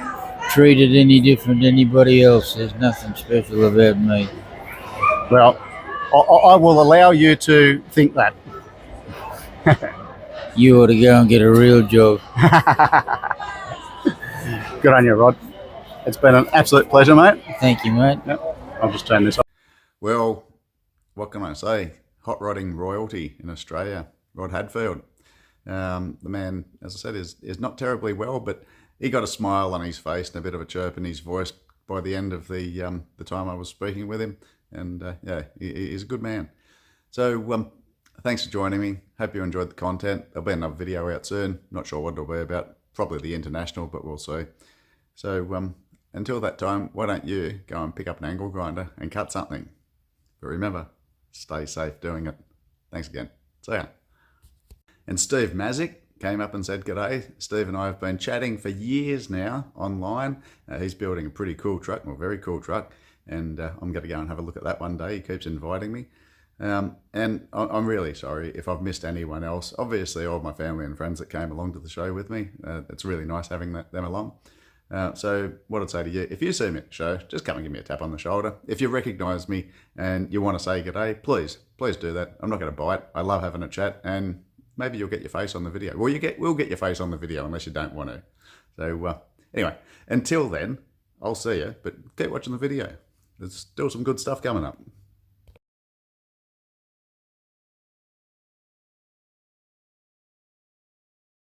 treated any different than anybody else. There's nothing special about me. Well, I will allow you to think that. You ought to go and get a real job. Good on you, Rod. It's been an absolute pleasure, mate. Thank you, mate. Yep. I'll just turn this off. Well, what can I say? Hot rodding royalty in Australia, Rod Hadfield. The man, as I said, is not terribly well, but he got a smile on his face and a bit of a chirp in his voice by the end of the time I was speaking with him. And yeah, he's a good man. So thanks for joining me. Hope you enjoyed the content. There'll be another video out soon. Not sure what it'll be about. Probably the international, but we'll see. So until that time, why don't you go and pick up an angle grinder and cut something? But remember, stay safe doing it. Thanks again. See ya. And Steve Mazick came up and said, "G'day." Steve and I have been chatting for years now online. He's building a pretty cool truck, well, very cool truck. And I'm going to go and have a look at that one day. He keeps inviting me. And I'm really sorry if I've missed anyone else. Obviously, all my family and friends that came along to the show with me. It's really nice having them along. So what I'd say to you, if you see me at the show, just come and give me a tap on the shoulder. If you recognise me and you want to say g'day, please do that. I'm not going to bite. I love having a chat, and maybe you'll get your face on the video. Well, we'll get your face on the video unless you don't want to. So anyway, until then, I'll see you, but keep watching the video. There's still some good stuff coming up.